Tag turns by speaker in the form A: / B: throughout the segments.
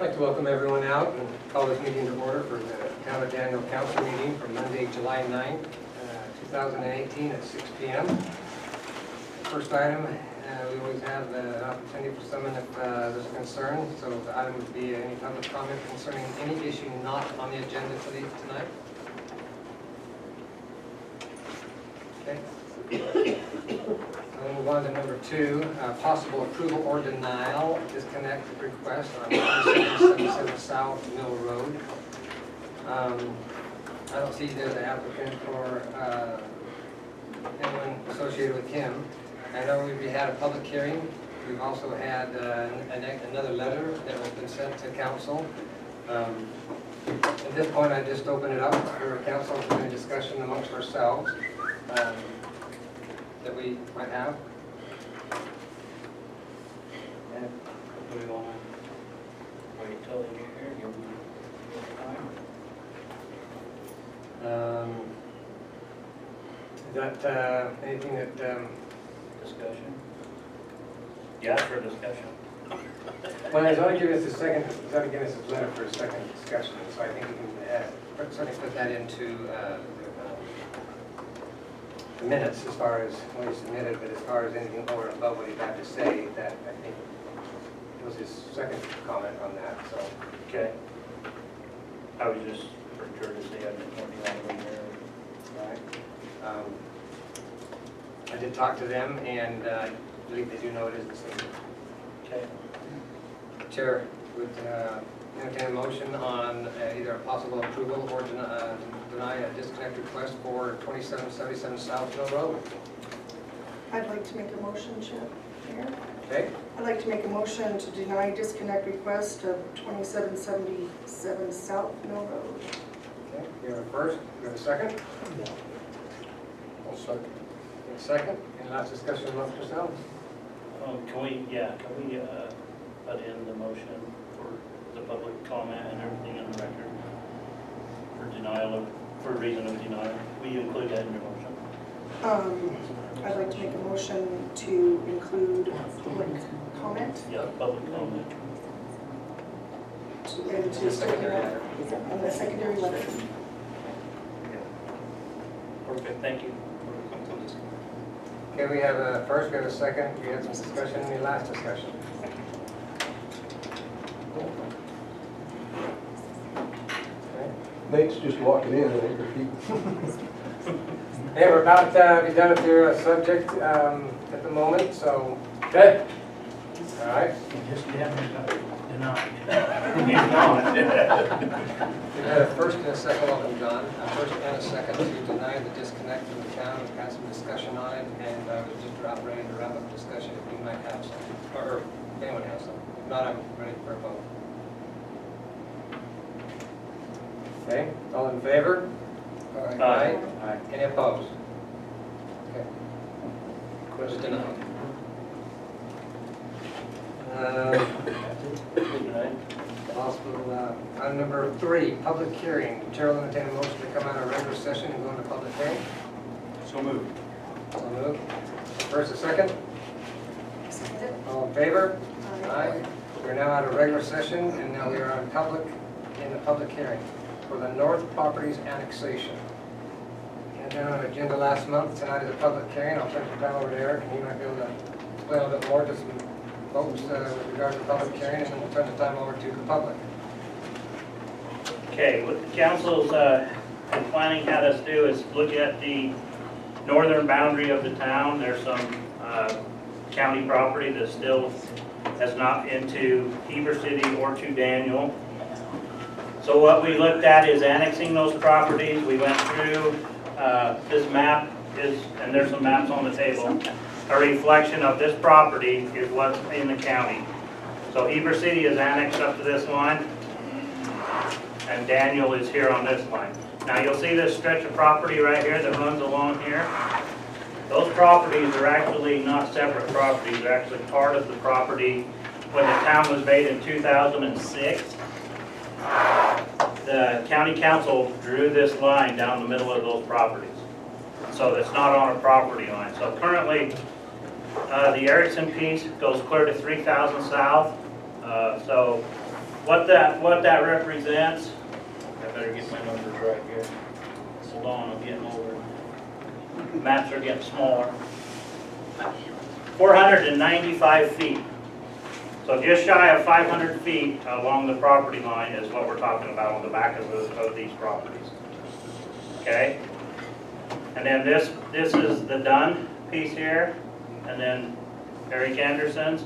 A: I'd like to welcome everyone out and call this meeting to order for the Town of Daniel Council meeting for Monday, July 9th, 2018 at 6 p.m. First item, we always have the opportunity for someone if there's a concern. So the item would be any public comment concerning any issue not on the agenda tonight. Okay. We'll move on to number 2, possible approval or denial disconnect request on 2777 South Mill Road. I don't see there's an applicant or anyone associated with him. I know we had a public hearing. We've also had another letter that has been sent to council. At this point, I just open it up for council for any discussion amongst ourselves that we might have.
B: Do we want to wait till you get here, give them time?
A: Is that anything that,
B: Discussion? Yeah, for discussion.
A: well, he's only given us a second, he's only given us a letter for a second discussion, so I think we can certainly put that into the minutes as far as what he submitted, but as far as anything over and above what he had to say, that I think was his second comment on that, so.
B: Okay. I was just for courtesy, I didn't want you on there.
A: Right. I did talk to them, and I believe they do know it is the same.
B: Okay.
A: Chair would entertain a motion on either a possible approval or deny a disconnect request for 2777 South Mill Road.
C: I'd like to make a motion, Chair.
A: Okay,
C: I'd like to make a motion to deny disconnect request of 2777 South Mill Road.
A: okay, we have a first, we have a second.
B: I'll second.
A: A second, and last discussion amongst yourselves.
B: Can we put in the motion for the public comment and everything in the record for denial of, for reason of denial? Will you include that in your motion?
C: I'd like to make a motion to include public comment
B: Yeah, public comment.
C: and to
A: Secondary letter.
C: and the secondary letter.
B: Perfect, thank you.
A: Okay, we have a first, we have a second, we had some discussion, any last discussion? Okay.
D: Nate's just walking in, and
A: Hey, we're about to be done with your subject at the moment, so, okay? All right.
B: Just denied.
A: We had a first and a second, welcome, John. A first and a second to deny the disconnect from the town. We've had some discussion on it, and we're just about ready to wrap up discussion if you might have some, or if anyone has some. If not, I'm ready for a vote. Okay, all in favor?
B: Aye.
A: Aye. Any opposed? Okay. Question denied. Possible, item number 3, public hearing. Chair will entertain a motion to come out of regular session and go into public hearing.
B: So moved.
A: So moved. First and second.
C: Seconded.
A: All in favor? Aye. We're now out of regular session, and now we are in the public hearing for the North Properties annexation. And then on the agenda last month, tonight is a public hearing. I'll turn it down over to Eric, and he might be able to explain a little bit more to some folks with regard to the public hearing, and then we'll turn the time over to the public.
B: Okay, what the council's and planning had us do is look at the northern boundary of the town. There's some county property that still has not been to Heber City or to Daniel. So what we looked at is annexing those properties. We went through, this map is, and there's some maps on the table, a reflection of this property is what's in the county. So Heber City is annexed up to this line, and Daniel is here on this line. Now you'll see this stretch of property right here that runs along here. Those properties are actually not separate properties, they're actually part of the property when the town was made in 2006. The county council drew this line down the middle of those properties. So it's not on a property line. So currently, the Erickson piece goes clear to 3000 South. So what that represents, I better get my numbers right here. Hold on, I'm getting older. Maps are getting smaller. 495 feet. So just shy of 500 feet along the property line is what we're talking about on the back of these properties. Okay? And then this is the Dunn piece here, and then Eric Anderson's.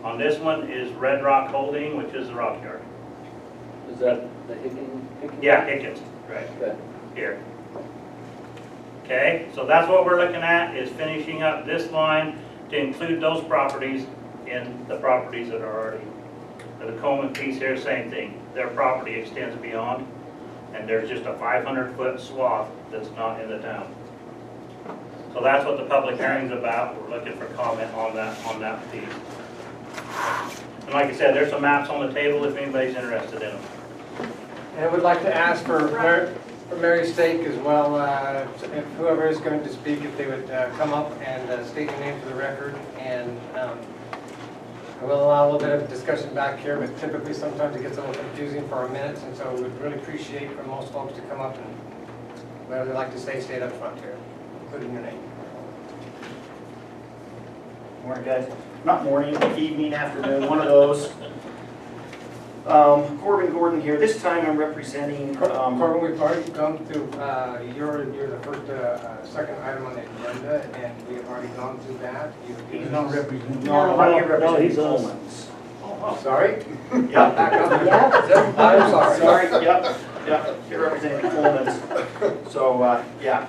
B: On this one is Red Rock Holding, which is the rock yard.
E: Is that the Higgins?
B: Yeah, Higgins, right
E: Okay.
B: here. Okay, so that's what we're looking at, is finishing up this line to include those properties in the properties that are already. The Coleman piece here, same thing. Their property extends beyond, and there's just a 500-foot swath that's not in the town. So that's what the public hearing's about. We're looking for comment on that piece. And like I said, there's some maps on the table if anybody's interested in them.
A: And I would like to ask for Mary's sake as well, if whoever is going to speak, if they would come up and state your name for the record. And I will allow a little bit of discussion back here, but typically sometimes it gets a little confusing for our minutes, and so we'd really appreciate for most folks to come up and whatever they'd like to say up front here, including your name.
F: Morning, guys. Not morning, evening, afternoon, one of those. Corbin Gordon here. This time I'm representing.
A: Corbin, we've already gone through, you're the first, second item on the agenda, and we have already gone through that.
F: He's not representing.
E: No,
F: I'm here
E: no,
F: representing
E: he's us.
F: Coleman's.
A: Oh, sorry?
F: Yeah.
A: Back up. I'm sorry.
F: Sorry, yep, you're representing Coleman's. So, yeah.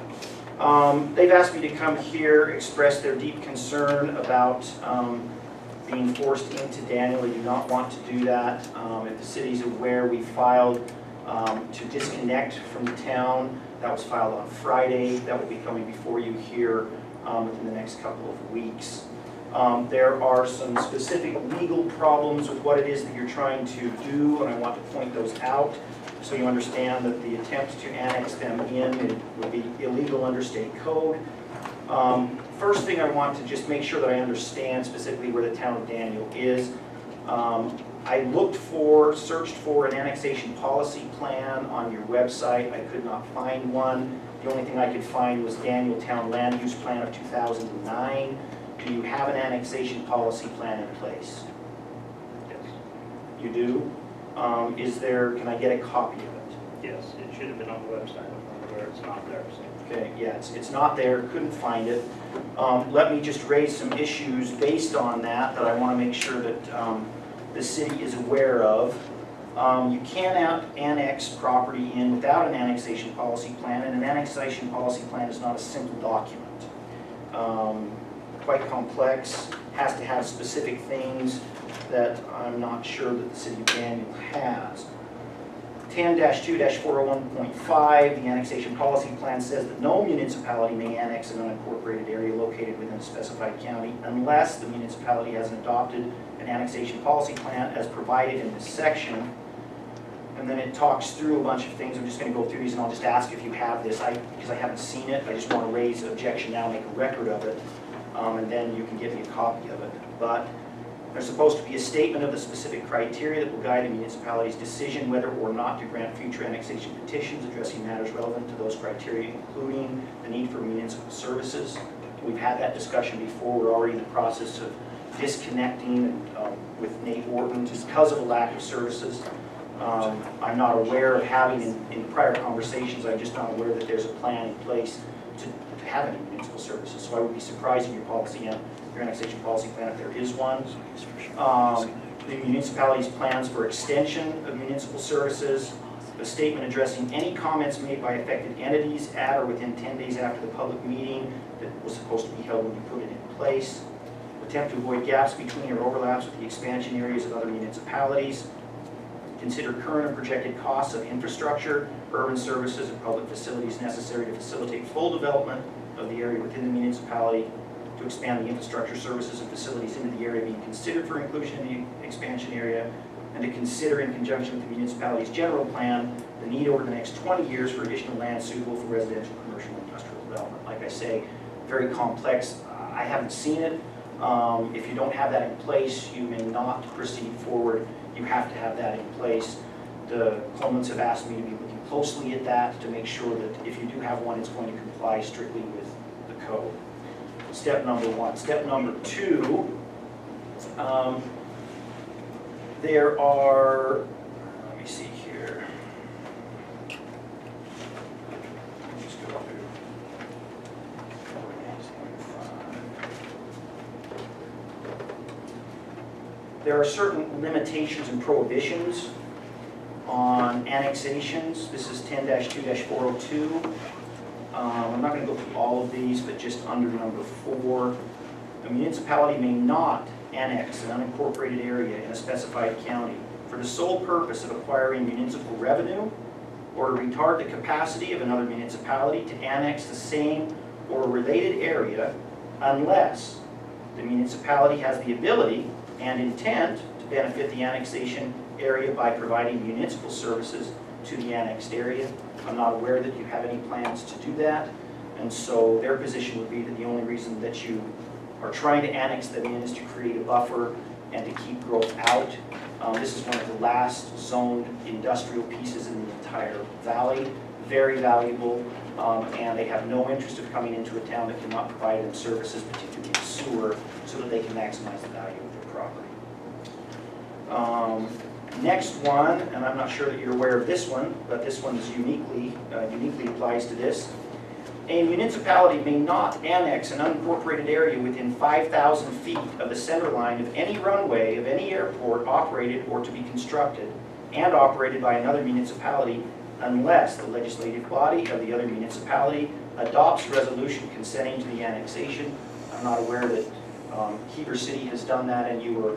F: They've asked me to come here, express their deep concern about being forced into Daniel. They do not want to do that. If the city's aware, we filed to disconnect from the town. That was filed on Friday. That will be coming before you here within the next couple of weeks. There are some specific legal problems with what it is that you're trying to do, and I want to point those out so you understand that the attempt to annex them in it would be illegal under state code. First thing I want to just make sure that I understand specifically where the town of Daniel is. I searched for an annexation policy plan on your website. I could not find one. The only thing I could find was Daniel Town Land Use Plan of 2009. Do you have an annexation policy plan in place?
B: Yes.
F: You do? Can I get a copy of it?
B: Yes, it should have been on the website, where it's not there, so.
F: Okay, yeah, it's not there, couldn't find it. Let me just raise some issues based on that I want to make sure that the city is aware of. You cannot annex property in without an annexation policy plan, and an annexation policy plan is not a simple document. Quite complex, has to have specific things that I'm not sure that the city of Daniel has. 10-2-401.5, the annexation policy plan says that no municipality may annex an unincorporated area located within a specified county unless the municipality has adopted an annexation policy plan as provided in this section. And then it talks through a bunch of things. I'm just going to go through these and I'll just ask if you have this. Because I haven't seen it, I just want to raise an objection now, make a record of it, and then you can give me a copy of it. But there's supposed to be a statement of the specific criteria that will guide a municipality's decision whether or not to grant future annexation petitions addressing matters relevant to those criteria, including the need for municipal services. We've had that discussion before. We're already in the process of disconnecting with Nate Wharton just because of a lack of services. I'm not aware of having, in prior conversations, I'm just not aware that there's a plan in place to have any municipal services. So I would be surprised in your policy and your annexation policy plan if there is one. The municipality's plans for extension of municipal services, a statement addressing any comments made by affected entities at or within 10 days after the public meeting that was supposed to be held when you put it in place, attempt to avoid gaps between or overlaps with the expansion areas of other municipalities, consider current and projected costs of infrastructure, urban services, and public facilities necessary to facilitate full development of the area within the municipality, to expand the infrastructure, services, and facilities into the area being considered for inclusion in the expansion area, and to consider in conjunction with the municipality's general plan the need over the next 20 years for additional land suitable for residential, commercial, and industrial development. Like I say, very complex. I haven't seen it. If you don't have that in place, you may not proceed forward. You have to have that in place. The Colemans have asked me to be looking closely at that to make sure that if you do have one, it's going to comply strictly with the code. Step number one. Step number two, there are, let me see here. Just go through. There are certain limitations and prohibitions on annexations. This is 10-2-402. I'm not going to go through all of these, but just under number 4. A municipality may not annex an unincorporated area in a specified county for the sole purpose of acquiring municipal revenue or to retard the capacity of another municipality to annex the same or related area unless the municipality has the ability and intent to benefit the annexation area by providing municipal services to the annexed area. I'm not aware that you have any plans to do that, and so their position would be that the only reason that you are trying to annex them in is to create a buffer and to keep growth out. This is one of the last zoned industrial pieces in the entire valley, very valuable, and they have no interest of coming into a town that cannot provide them services, particularly sewer, so that they can maximize the value of their property. Next one, and I'm not sure that you're aware of this one, but this one is uniquely applies to this. A municipality may not annex an unincorporated area within 5,000 feet of the center line of any runway of any airport operated or to be constructed and operated by another municipality unless the legislative body of the other municipality adopts a resolution consenting to the annexation. I'm not aware that Heber City has done that, and you were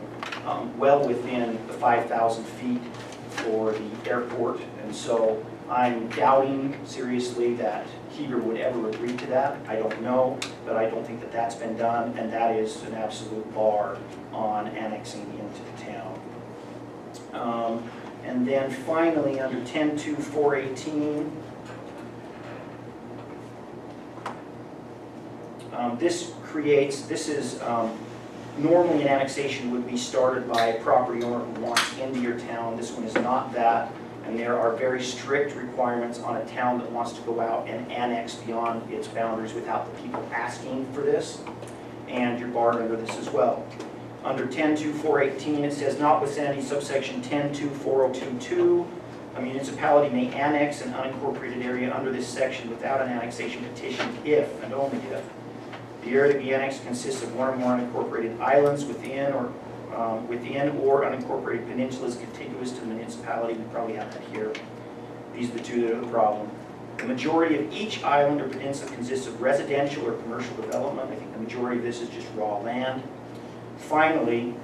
F: well within the 5,000 feet for the airport, and so I'm doubting seriously that Heber would ever agree to that. I don't know, but I don't think that that's been done, and that is an absolute bar on annexing into the town. And then finally, under 10-2-418, normally an annexation would be started by a property owner who wants into your town. This one is not that, and there are very strict requirements on a town that wants to go out and annex beyond its boundaries without the people asking for this, and you're barred under this as well. Under 10-2-418, it says notwithstanding subsection 10-2-4022, a municipality may annex an unincorporated area under this section without an annexation petition if, and only if, the area to be annexed consists of one or more unincorporated islands within or unincorporated peninsulas contiguous to the municipality. We probably have that here. These are the two that are the problem. The majority of each island or peninsula consists of residential or commercial development. I think the majority of this is just raw land. Finally,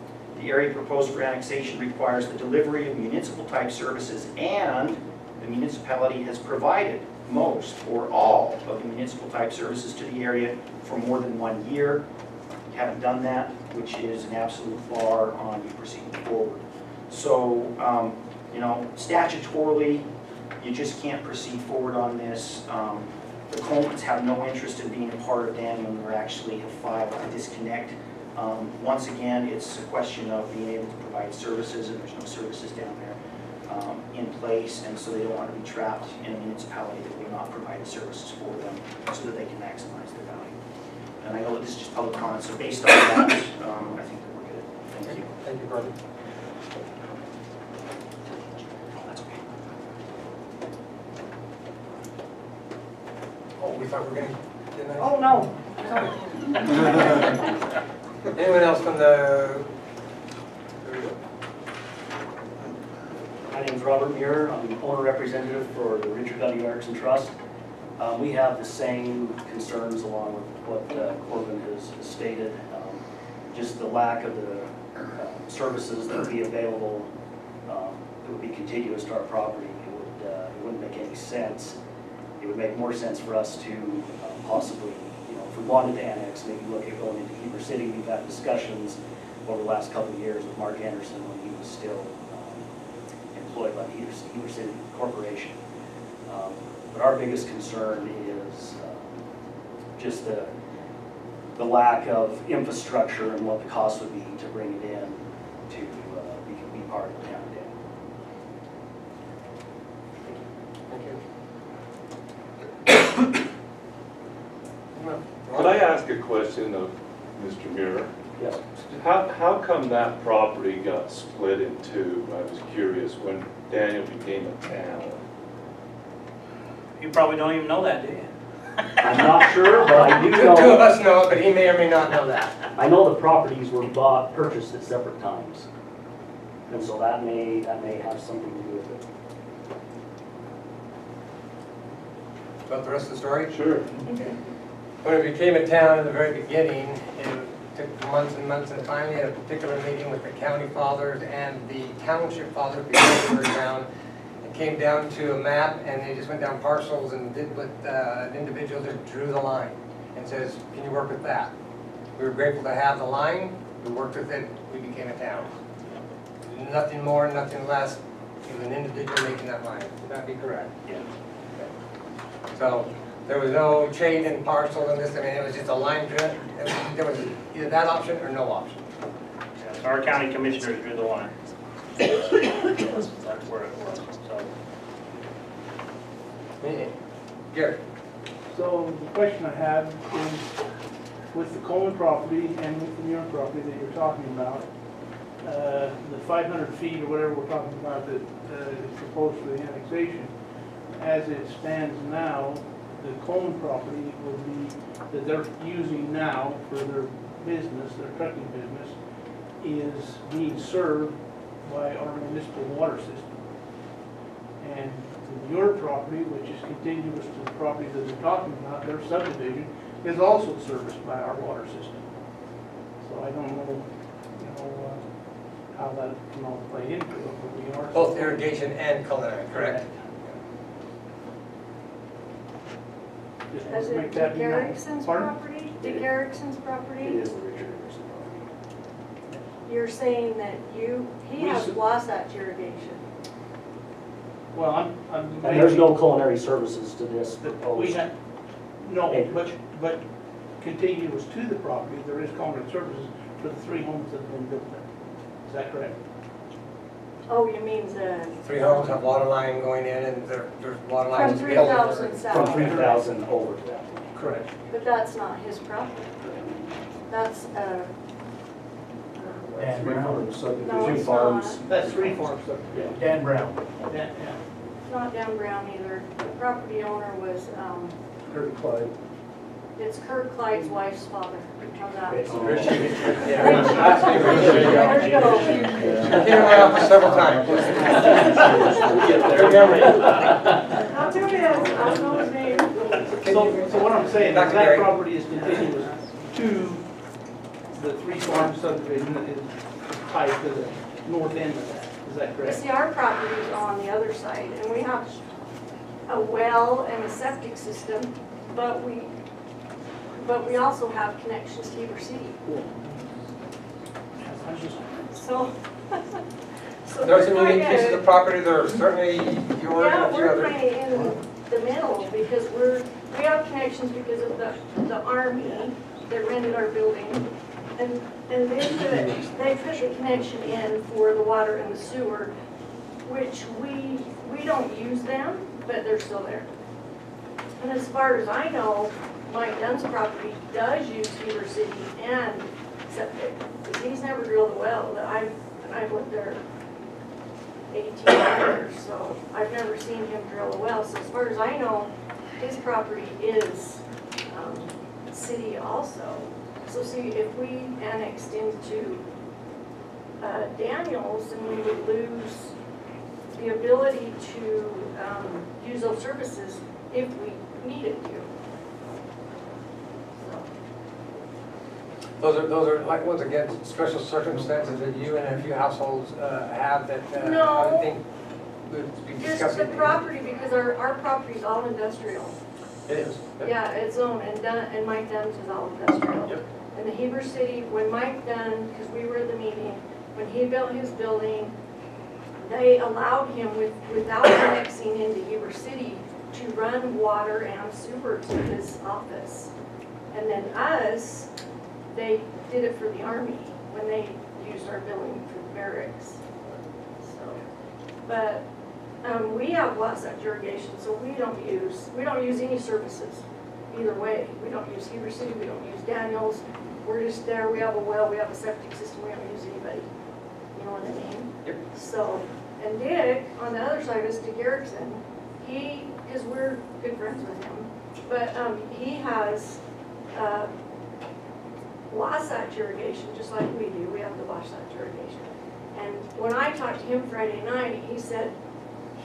F: the area proposed for annexation requires the delivery of municipal type services, and the municipality has provided most or all of the municipal type services to the area for more than 1 year. You haven't done that, which is an absolute bar on you proceeding forward. So, statutorily, you just can't proceed forward on this. The Colemans have no interest in being a part of Daniel, or actually have filed a disconnect. Once again, it's a question of being able to provide services, and there's no services down there in place, and so they don't want to be trapped in a municipality that will not provide the services for them so that they can maximize their value. And I know that this is just public comment, so based on that, I think that we're good. Thank you.
A: Thank you, brother.
F: That's okay.
A: Oh, we thought we were going to...
C: Oh, no.
A: Anyone else from the... There we go.
E: My name is Robert Muir. I'm the owner representative for the Richard W. Erickson Trust. We have the same concerns along with what Corbin has stated. Just the lack of the services that would be available that would be contiguous to our property. It wouldn't make any sense. It would make more sense for us to possibly, if we wanted to annex, maybe look at going into Heber City. We've had discussions over the last couple of years with Mark Anderson when he was still employed by the Heber City Corporation. But our biggest concern is just the the lack of infrastructure and what the cost would be to bring it in to be part of the town dam.
A: Thank you.
G: Could I ask a question of Mr. Muir?
E: Yes.
G: How come that property got split in two? I was curious when Daniel became a town.
B: You probably don't even know that, do you?
H: I'm not sure, but I do
A: Two of
H: know,
A: us know it, but he may or may not know that.
H: I know the properties were purchased at separate times. And so that may have something to do with it.
A: About the rest of the story?
G: Sure.
A: When it became a town in the very beginning, it took months and months, and finally had a particular meeting with the county fathers and the township fathers, because they were down. It came down to a map, and they just went down parcels and did what an individual just drew the line and says, can you work with that? We were grateful to have the line, we worked with it, we became a town. Nothing more, nothing less, it was an individual making that line. Would that be correct?
E: Yeah.
A: So there was no trade in parcel and this, I mean, it was just a line driven. There was either that option or no option.
B: Yeah, so our county commissioners drew the line. That's where it was, so.
A: Gary?
I: So the question I have is, with the Coleman property and with the Muir property that you're talking about, the 500 feet or whatever we're talking about that is proposed for the annexation, as it stands now, the Coleman property will be, that they're using now for their business, their trucking business, is being served by our municipal water system. And the Muir property, which is contiguous to the property that they're talking about, their subdivision, is also serviced by our water system. So I don't know, how that can all play into it, but we are.
A: Both irrigation and culinary, correct?
I: Just
J: Is
I: make
J: it
I: that
J: Dick
I: be known.
J: Erickson's
I: Pardon?
J: property? Dick Erickson's
E: It
J: property?
E: is the Richard Anderson property.
J: You're saying that he
I: We
J: has
I: s-
J: Wasatch irrigation.
I: Well, I'm.
H: And there's no culinary services to this
I: We
H: proposed.
I: have, no,
H: acreage.
I: but contiguous to the property, there is common services for the 3 homes that have been built there. Is that correct?
J: Oh, you mean the.
A: 3 homes have water line going in, and there's water
J: From
A: lines. to be able to-
J: 3,000
H: From
J: south.
H: 3,000 over to that.
I: Correct.
J: But that's not his property. That's,
D: And
J: no,
D: Brown subdivision.
J: it's
H: farms.
J: not.
I: That's 3 farms, so,
D: Dan Brown.
I: yeah.
J: It's not Dan Brown either. The property owner was,
D: Kurt Clyde.
J: it's Kurt Clyde's wife's father. How's that?
A: It's Richard. Yeah, last name Richard.
J: There you go.
A: I've been in my office several times. Good memory.
J: I'll do it. I'll know his name.
I: So what I'm saying is
A: Back to
I: that
A: Gary.
I: property is contiguous to the 3 farm subdivision that is tied to the north end of that. Is that
J: You
I: correct?
J: see, our property is on the other side, and we have a well and a septic system, but we also have connections to Heber City.
I: I'm just,
J: So, so
A: There are some
J: we're
A: unique pieces
J: kinda-
A: of property, there are certainly yours and
J: Yeah,
A: a few
J: we're
A: others.
J: kind of in the middle, because we have connections because of the Army, they rented our building, and they put the connection in for the water and the sewer, which we don't use them, but they're still there. And as far as I know, Mike Dunn's property does use Heber City and septic, because he's never drilled a well, that I've lived there 18 years, so I've never seen him drill a well. So as far as I know, his property is city also. So see, if we annexed into Daniels, then we would lose the ability to use those services if we needed to. So,
A: Those are like, once again, special circumstances that you and a few households have that I
J: No.
A: would think would be
J: just
A: discussed.
J: the property, because our property is all industrial.
A: It is.
J: Yeah, it's owned, and Mike Dunn's is all industrial.
A: Yep.
J: And the Heber City, when Mike Dunn, because we were at the meeting, when he built his building, they allowed him, without annexing into Heber City, to run water and sewer to his office. And then us, they did it for the Army when they used our building for barracks. So, but, we have Wasatch irrigation, so we don't use any services either way. We don't use Heber City, we don't use Daniels. We're just there, we have a well, we have a septic system, we don't use anybody. You know what I mean?
A: Yep.
J: So, and Dick, on the other side of us, Dick Erickson, because we're good friends with him, but he has Wasatch irrigation, just like we do. We have the Wasatch irrigation. And when I talked to him Friday night, he said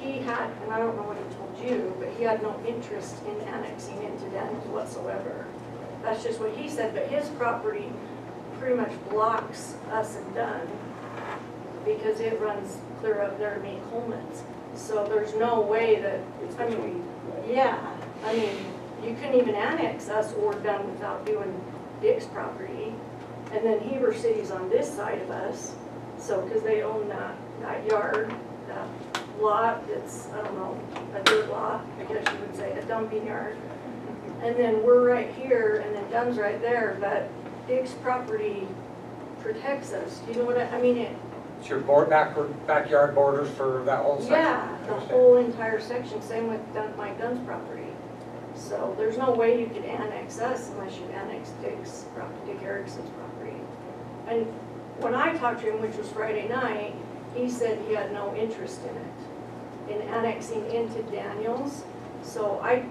J: he had, and I don't know what he told you, but he had no interest in annexing into Daniels whatsoever. That's just what he said, but his property pretty much blocks us and Dunn because it runs clear up there to meet Coleman's. So there's no way that, I mean, yeah, I mean, you couldn't even annex us or Dunn without doing Dick's property. And then Heber City's on this side of us, so, because they own that yard, that lot that's, I don't know, a dirt lot, I guess you would say, a dumping yard. And then we're right here, and then Dunn's right there, but Dick's property protects us. Do you know what I mean?
A: It's your backyard borders for that whole section?
J: Yeah, the whole entire section, same with Mike Dunn's property. So there's no way you could annex us unless you annex Dick Erickson's property. And when I talked to him, which was Friday night, he said he had no interest in it, in annexing into Daniels. So I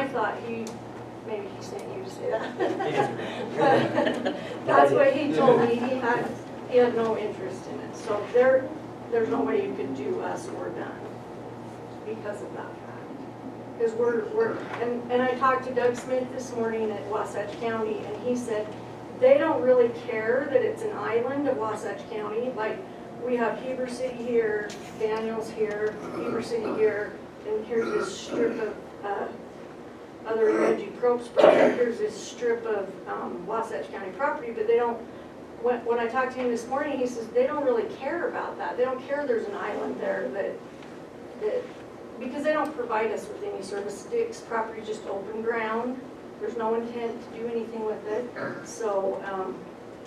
J: thought maybe he sent you to say that. But that's what he told me, he had no interest in it. So there's no way you could do us or Dunn because of that fact. Because and I talked to Doug Smith this morning at Wasatch County, and he said they don't really care that it's an island of Wasatch County. Like, we have Heber City here, Daniels here, Heber City here, and here's this strip of other Reggie Probst property. Here's this strip of Wasatch County property, but they don't, when I talked to him this morning, he says they don't really care about that. They don't care there's an island there that because they don't provide us with any service. Dick's property is just open ground. There's no intent to do anything with it. So,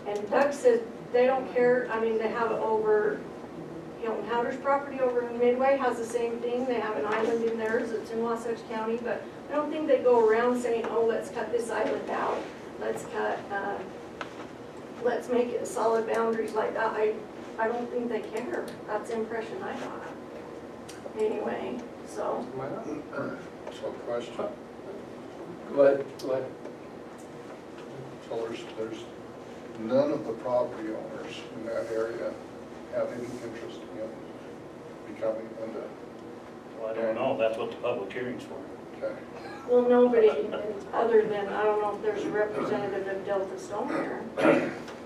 J: and Doug says they don't care. I mean, they have it over, Hilton Howder's property over in Midway has the same thing. They have an island in theirs that's in Wasatch County, but I don't think they go around saying, oh, let's cut this island out. Let's make it solid boundaries like that. I don't think they care. That's the impression I got. Anyway, so.
K: So question.
D: Go ahead.
K: So there's none of the property owners in that area have any interest in becoming into.
B: Well, I don't know, that's what the public hearing's for.
K: Okay.
J: Well, nobody other than, I don't know if there's a representative of Delta Stone here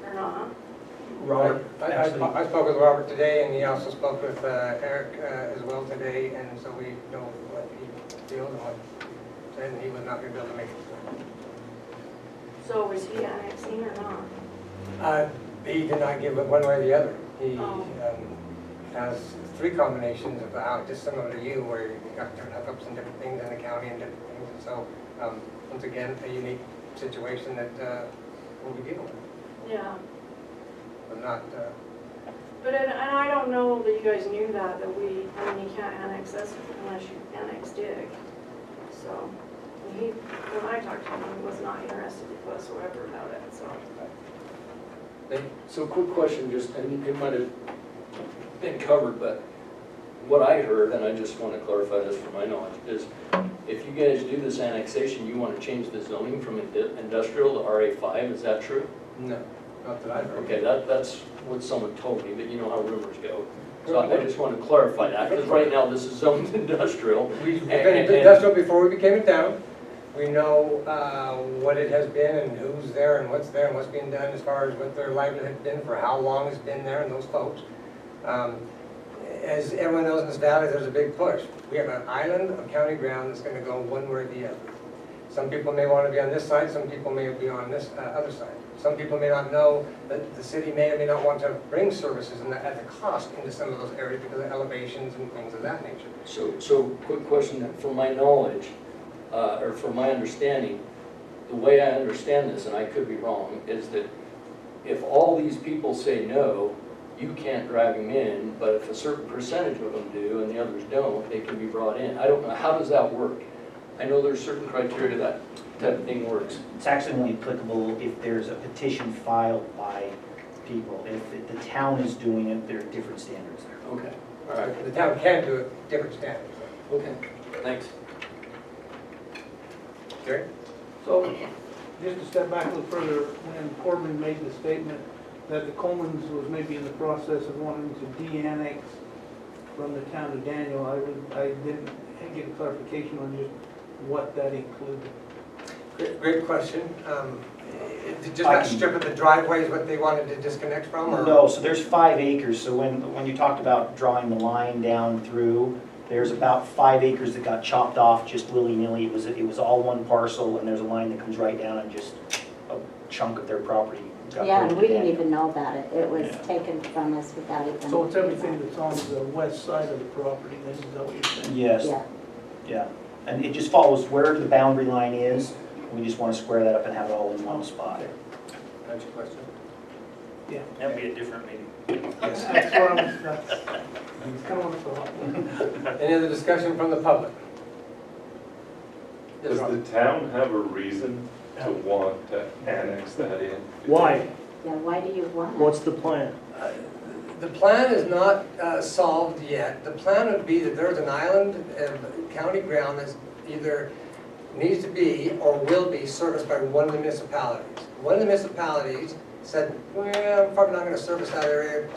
J: or not.
A: Robert, I spoke with Robert today, and he also spoke with Eric as well today, and so we know what he feels and what, and he was not going to be able to make it.
J: So is he annexing or not?
A: He did not give it one way or the other. He
J: Oh.
A: has three combinations of how, just similar to you, where you got different hookups and different things in the county and different things, and so, once again, a unique situation that we'll be dealing with.
J: Yeah.
A: But not,
J: But, and I don't know that you guys knew that I mean, you can't annex us unless you annex Dick. So, and when I talked to him, he was not interested whatsoever about it, so.
H: So quick question, just, and it might have been covered, but what I heard, and I just want to clarify this for my knowledge, is if you guys do this annexation, you want to change the zoning from industrial to RA5, is that true?
A: no, not that I've heard.
H: Okay, that's what someone told me, but you know how rumors go. So I just want to clarify that, because right now this is zoned industrial.
A: We've been industrial before we became a town. We know what it has been and who's there and what's being done as far as what their livelihood has been, for how long it's been there, and those folks. As everyone knows in this valley, there's a big push. We have an island of county ground that's going to go one way or the other. Some people may want to be on this side, some people may be on this other side. Some people may not know that the city may or may not want to bring services at the cost into some of those areas because of elevations and things of that nature.
H: So quick question, from my knowledge, or from my understanding, the way I understand this, and I could be wrong, is that if all these people say no, you can't drive them in, but if a certain percentage of them do and the others don't, they can be brought in. I don't know, how does that work? I know there's certain criteria that type of thing works.
F: It's actually only applicable if there's a petition filed by people. If the town is doing it, there are different standards there.
H: Okay, all right,
A: The town can do it, different standards.
H: okay, thanks.
A: Gary?
I: So, just to step back a little further, when Corbin made the statement that the Colemans was maybe in the process of wanting to de-annex from the town of Daniel, I didn't get a clarification on just what that included.
A: Great question. Just that strip of the driveway is what they wanted to disconnect from, or?
F: No, so there's 5 acres, so when you talked about drawing the line down through, there's about 5 acres that got chopped off just willy-nilly. It was all one parcel, and there's a line that comes right down, and just a chunk of their property got
L: Yeah,
F: moved
L: and we
F: to
L: didn't
F: Daniel.
L: even know about it. It was
F: Yeah.
L: taken from us without even.
I: So it's everything that's on the west side of the property, then, is that what you're saying?
F: Yes,
L: Yeah,
F: yeah. And it just follows where the boundary line is. We just want to square that up and have it all in one spot.
A: That's your question.
B: That'd be a different meeting.
I: That's where I'm, that's kind of what I thought.
A: Any other discussion from the public? Yes,
G: Does
A: Ron?
G: the town have a reason to want to annex that in?
M: Why?
L: yeah, why do you want it?
M: What's the plan?
A: The plan is not solved yet. The plan would be that there's an island of county ground that's either needs to be or will be serviced by one of the municipalities. One of the municipalities said, well, I'm probably not going to service that area.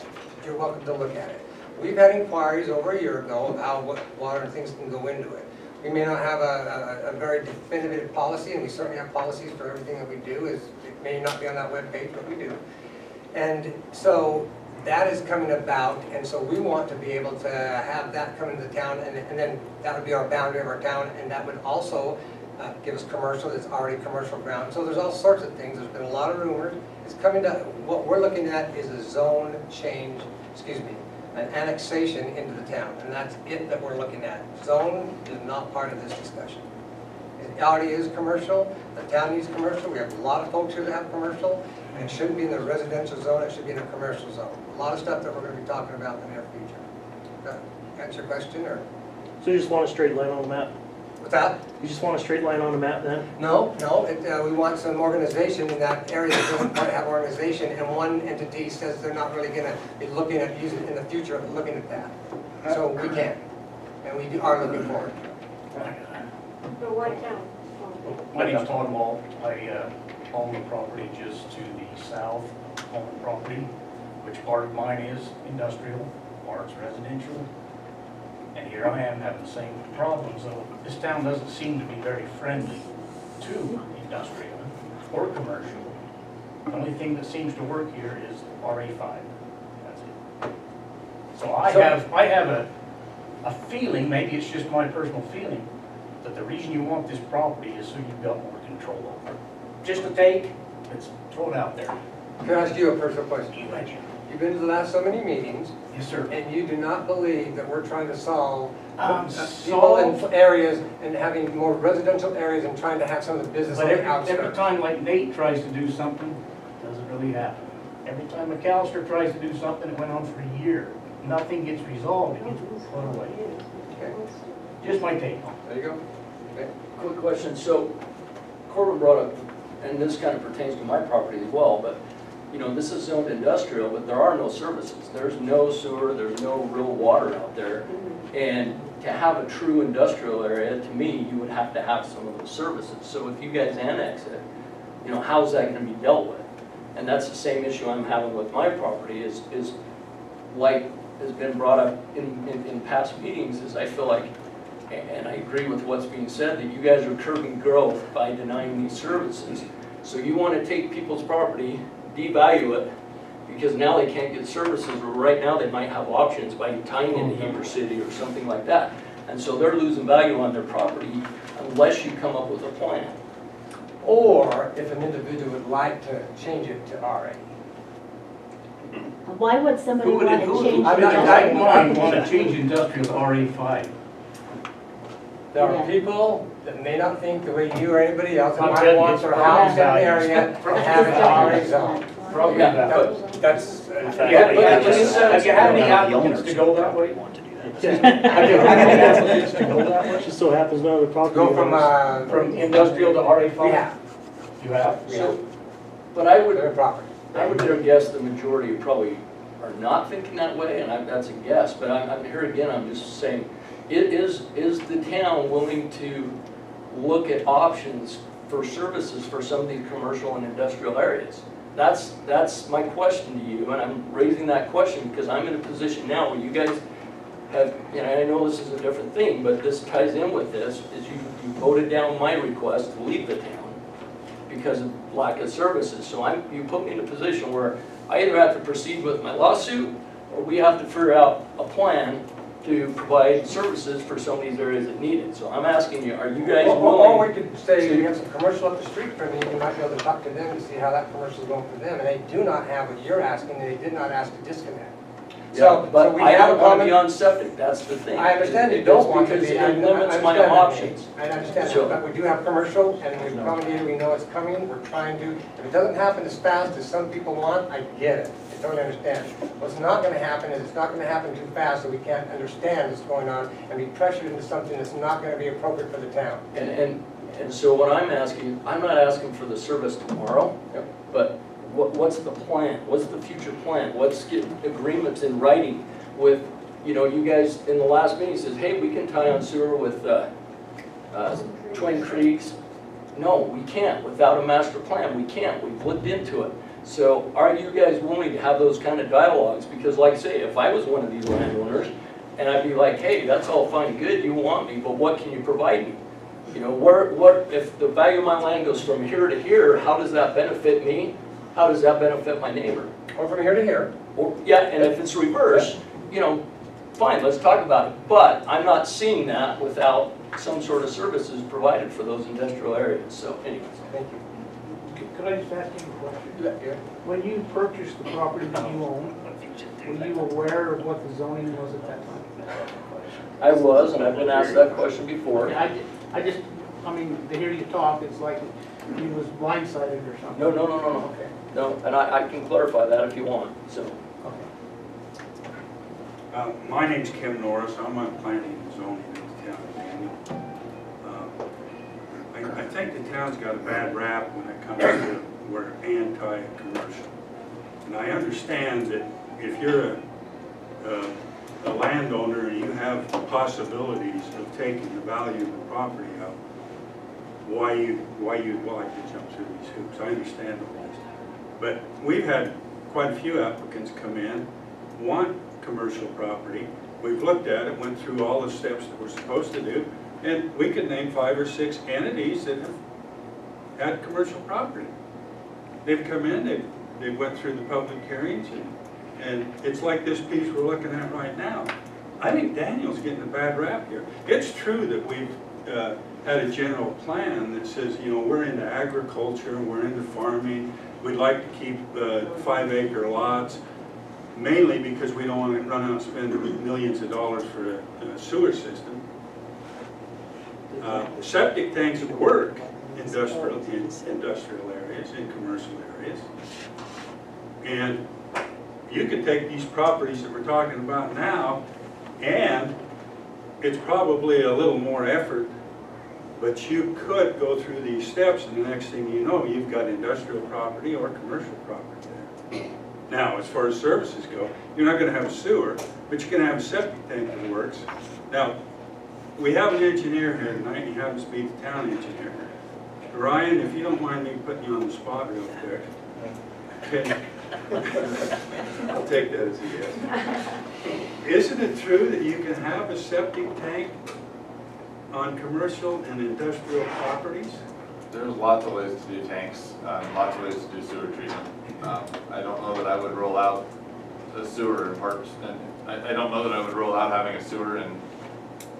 A: You're welcome to look at it. We've had inquiries over a year ago of how what water and things can go into it. We may not have a very definitive policy, and we certainly have policies for everything that we do. It may not be on that webpage, but we do. And so that is coming about, and so we want to be able to have that come into town, and then that would be our boundary of our town, and that would also give us commercial. It's already commercial ground. So there's all sorts of things. There's been a lot of rumors. It's coming to, what we're looking at is a zone change, an annexation into the town, and that's it that we're looking at. Zone is not part of this discussion. It already is commercial. The town needs commercial. We have a lot of folks here that have commercial, and it shouldn't be in the residential zone. It should be in a commercial zone. A lot of stuff that we're going to be talking about in the near future. Does that answer your question, or
M: So you just want a straight line on the map?
A: what's that?
M: You just want a straight line on the map then?
A: No, we want some organization in that area that doesn't quite have organization, and one entity says they're not really gonna be looking at using it in the future, looking at that. So we can, and we are looking forward.
J: But why town?
N: My name's Todd Wall. I own the property just to the south of the property, which part of mine is industrial, part's residential. And here I am having the same problem. So this town doesn't seem to be very friendly to industrial or commercial. The only thing that seems to work here is RA5. That's it. So I have a feeling, maybe it's just my personal feeling, that the reason you want this property is so you've got more control over it. Just a take, let's throw it out there.
A: Can I ask you a personal question?
N: You mentioned.
A: You've been to the last so many meetings,
N: Yes, sir.
A: and you do not believe that we're trying to solve people
N: Solve.
A: in areas and having more residential areas and trying to have some of the business on
N: But
A: the
N: every
A: outskirts.
N: time like Nate tries to do something, it doesn't really happen. Every time McAllister tries to do something, it went on for a year. Nothing gets resolved, it gets put away.
A: Okay,
N: Just my take.
A: there you go. Okay.
H: Quick question, so Corbin brought up, and this kind of pertains to my property as well, but, you know, this is zoned industrial, but there are no services. There's no sewer, there's no real water out there. And to have a true industrial area, to me, you would have to have some of those services. So if you guys annex it, you know, how's that gonna be dealt with? And that's the same issue I'm having with my property is like has been brought up in past meetings, is I feel like, and I agree with what's being said, that you guys are curbing growth by denying these services. So you want to take people's property, devalue it, because now they can't get services, or right now they might have options by tying into Heber City or something like that. And so they're losing value on their property unless you come up with a plan.
A: Or if an individual would like to change it to RA.
L: Why would somebody
N: Who would,
L: want
N: who
L: to
N: would,
L: change?
A: I'm not-
N: I want to change industrial to RA5.
A: There are
L: Yeah.
A: people that may not think the way you or anybody else, and
N: I'm
A: might
N: telling you,
A: want
N: it's
A: their
N: property
A: house in an
N: values.
A: area to have it RA zone.
N: Probably
H: Yeah,
N: that.
A: That's,
B: In fact,
A: yeah,
B: we
A: but
B: have
A: have you had any
F: The
A: applicants
F: owners
A: to go that way?
F: want to do that.
A: Have you had any applicants to go that
M: It
A: way?
M: just so happens none of the property
A: Go from,
M: owners.
N: From industrial to RA5?
A: We have,
N: You have?
H: So, but I would,
A: their property.
H: I would dare guess the majority probably are not thinking that way, and that's a guess, but I'm here again, I'm just saying, is the town willing to look at options for services for some of these commercial and industrial areas? That's my question to you, and I'm raising that question because I'm in a position now where you guys have, you know, I know this is a different thing, but this ties in with this, is you voted down my request to leave the town because of lack of services. So you put me in a position where I either have to proceed with my lawsuit, or we have to figure out a plan to provide services for some of these areas that need it. So I'm asking you, are you guys
A: Or we
H: willing?
A: could say, we have some commercial up the street from you, you might be able to talk to them to see how that commercial is going for them, and they do not have what you're asking, they did not ask to disconnect.
H: Yeah,
A: So
H: but
A: we
H: I
A: have a
H: don't want to
A: common.
H: be on septic, that's the thing.
A: I understand you
H: It's
A: don't want to
H: because
A: be.
H: it limits my
A: I understand that.
H: options.
A: I understand
H: So-
A: that, but we do have commercial, and we've promulgated, we know it's coming, we're trying to, if it doesn't happen as fast as some people want, I get it, I totally understand. What's not gonna happen is it's not gonna happen too fast, so we can't understand what's going on, and be pressured into something that's not gonna be appropriate for the town.
H: And so what I'm asking, I'm not asking for the service tomorrow, but what's the plan? What's the future plan? Let's get agreements in writing with, you know, you guys in the last meeting says, hey, we can tie on sewer with Twin Creeks. No, we can't without a master plan. We can't. We've looked into it. So are you guys willing to have those kind of dialogues? Because like I say, if I was one of these landowners, and I'd be like, hey, that's all fine and good, you want me, but what can you provide me? You know, what if the value of my land goes from here to here, how does that benefit me? How does that benefit my neighbor?
A: Or from here to here.
H: Or, yeah, and if it's reverse, you know, fine, let's talk about it. But I'm not seeing that without some sort of services provided for those industrial areas. So anyways.
A: Thank you.
I: Could I just ask you a question?
A: Yeah.
I: When you purchased the property that you own, were you aware of what the zoning was at that time?
H: I was, and I've been asked that question before.
I: I just, I mean, to hear you talk, it's like he was blindsided or something.
H: No.
I: Okay.
H: No, and I can clarify that if you want, so.
O: My name's Kim Norris. I'm on planning and zoning in the town of Daniel. I think the town's got a bad rap when it comes to we're anti-commercial. And I understand that if you're a landowner and you have possibilities of taking the value of the property up, why you'd like to jump through these hoops. I understand all this. But we've had quite a few applicants come in, want commercial property. We've looked at it, went through all the steps that we're supposed to do, and we could name 5 or 6 entities that have had commercial property. They've come in, they went through the public hearings, and it's like this piece we're looking at right now. I think Daniel's getting a bad rap here. It's true that we've had a general plan that says, you know, we're into agriculture, we're into farming, we'd like to keep 5-acre lots, mainly because we don't want to run out and spend millions of dollars for a sewer system. Septic tanks work in industrial areas, in commercial areas. And you could take these properties that we're talking about now, and it's probably a little more effort, but you could go through these steps, and the next thing you know, you've got industrial property or commercial property there. Now, as far as services go, you're not going to have a sewer, but you're going to have a septic tank that works. Now, we have an engineer here tonight, and he happens to be the town engineer. Ryan, if you don't mind me putting you on the spot real quick. Okay. I'll take that as a yes. Isn't it true that you can have a septic tank on commercial and industrial properties?
P: There's lots of ways to do tanks, lots of ways to do sewer treatment. I don't know that I would roll out a sewer in parts, and I don't know that I would roll out having a sewer in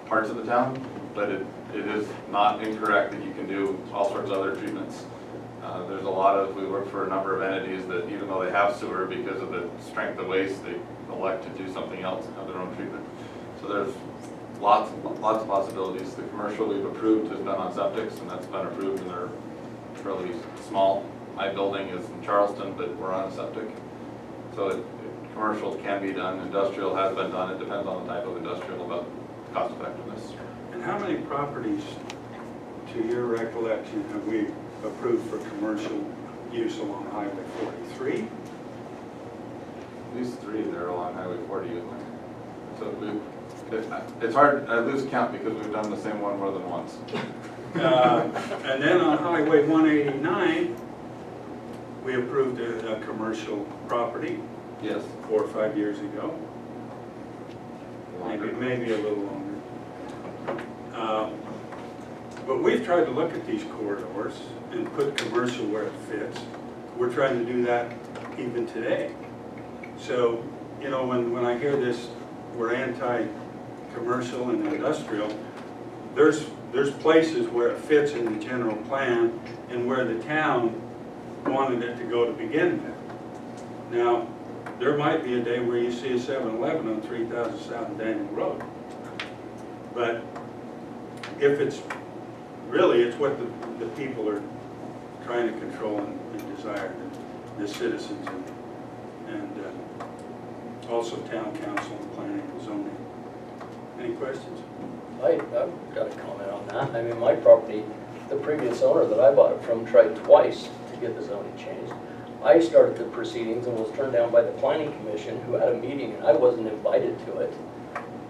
P: parts of the town, but it is not incorrect that you can do all sorts of other treatments. There's a lot of, we work for a number of entities that even though they have sewer, because of the strength of waste, they elect to do something else and have their own treatment. So there's lots of possibilities. The commercial we've approved has been on septics, and that's been approved, and they're fairly small my building is in Charleston, but we're on a septic. So commercial can be done, industrial has been done, it depends on the type of industrial, about cost effectiveness.
O: And how many properties, to your recollection, have we approved for commercial use along Highway 43?
P: At least 3 that are along Highway 40, isn't there? So it's hard, I lose count because we've done the same one more than once.
O: And then on Highway 189, we approved a commercial property.
P: Yes.
O: 4 or 5 years ago.
P: Longer.
O: Maybe a little longer. But we've tried to look at these corridors and put commercial where it fits. We're trying to do that even today. So, you know, when I hear this, we're anti-commercial and industrial, there's places where it fits in the general plan and where the town wanted it to go to begin with. Now, there might be a day where you see a 7-Eleven on 3000 South Daniel Road. But if it's, really, it's what the people are trying to control and desire, the citizens and also town council and planning and zoning. Any questions?
H: I've got a comment on that. I mean, my property, the previous owner that I bought it from tried twice to get the zoning changed. I started the proceedings and was turned down by the planning commission, who had a meeting, and I wasn't invited to it.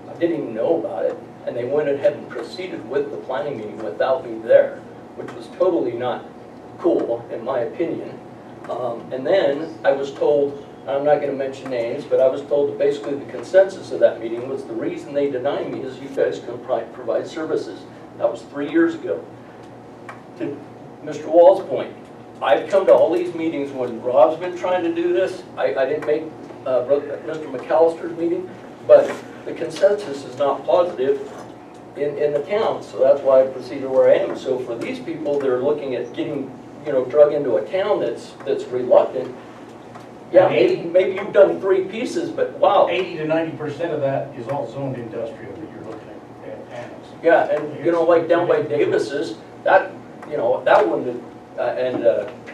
H: I didn't even know about it, and they went ahead and proceeded with the planning meeting without me there, which was totally not cool, in my opinion. And then I was told, I'm not going to mention names, but I was told that basically the consensus of that meeting was the reason they denied me is you guys can provide services. That was 3 years ago. To Mr. Wall's point, I've come to all these meetings when Rob's been trying to do this. I didn't make Mr. McAllister's meeting, but the consensus is not positive in the town, so that's why I proceeded where I am. So for these people, they're looking at getting, you know, drug into a town that's reluctant. Yeah, maybe you've done 3 pieces, but wow.
N: 80 to 90% of that is all zoned industrial that you're looking at annex.
H: Yeah, and you know, like down by Davis's, that, you know, that one, and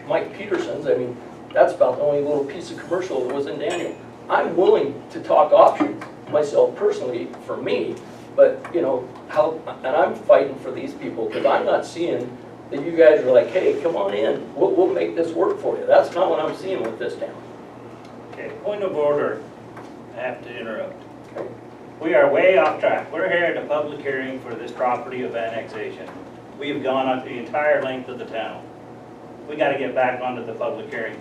H: Mike Peterson's, I mean, that's about the only little piece of commercial that was in Daniel. I'm willing to talk options myself personally for me, but you know, and I'm fighting for these people because I'm not seeing that you guys are like, hey, come on in, we'll make this work for you. That's not what I'm seeing with this town.
B: Okay, point of order. I have to interrupt. We are way off track. We're here at a public hearing for this property of annexation. We have gone up the entire length of the town. We got to get back onto the public hearing.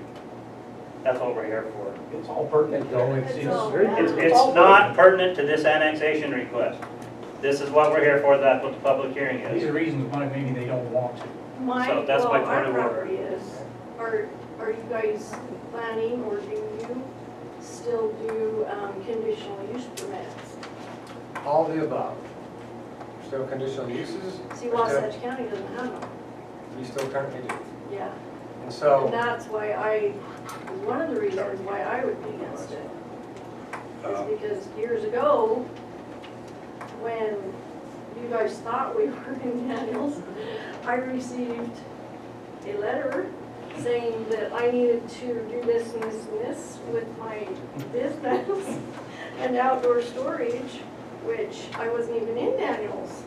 B: That's what we're here for.
N: It's all pertinent though,
B: It's not pertinent to this annexation request. This is what we're here for, that's what the public hearing
N: These
B: is.
N: are reasons why maybe they don't want to.
B: So that's my point of order.
J: Our property is, are you guys planning or do you still do conditional use permits?
A: All the above. Still conditional uses.
J: See, Wasatch County doesn't have them.
A: We still currently do.
J: Yeah.
A: And so.
J: And that's why one of the reasons why I would be against it is because years ago, when you guys thought we were in Daniels, I received a letter saying that I needed to do this and this and this with my business and outdoor storage, which I wasn't even in Daniels.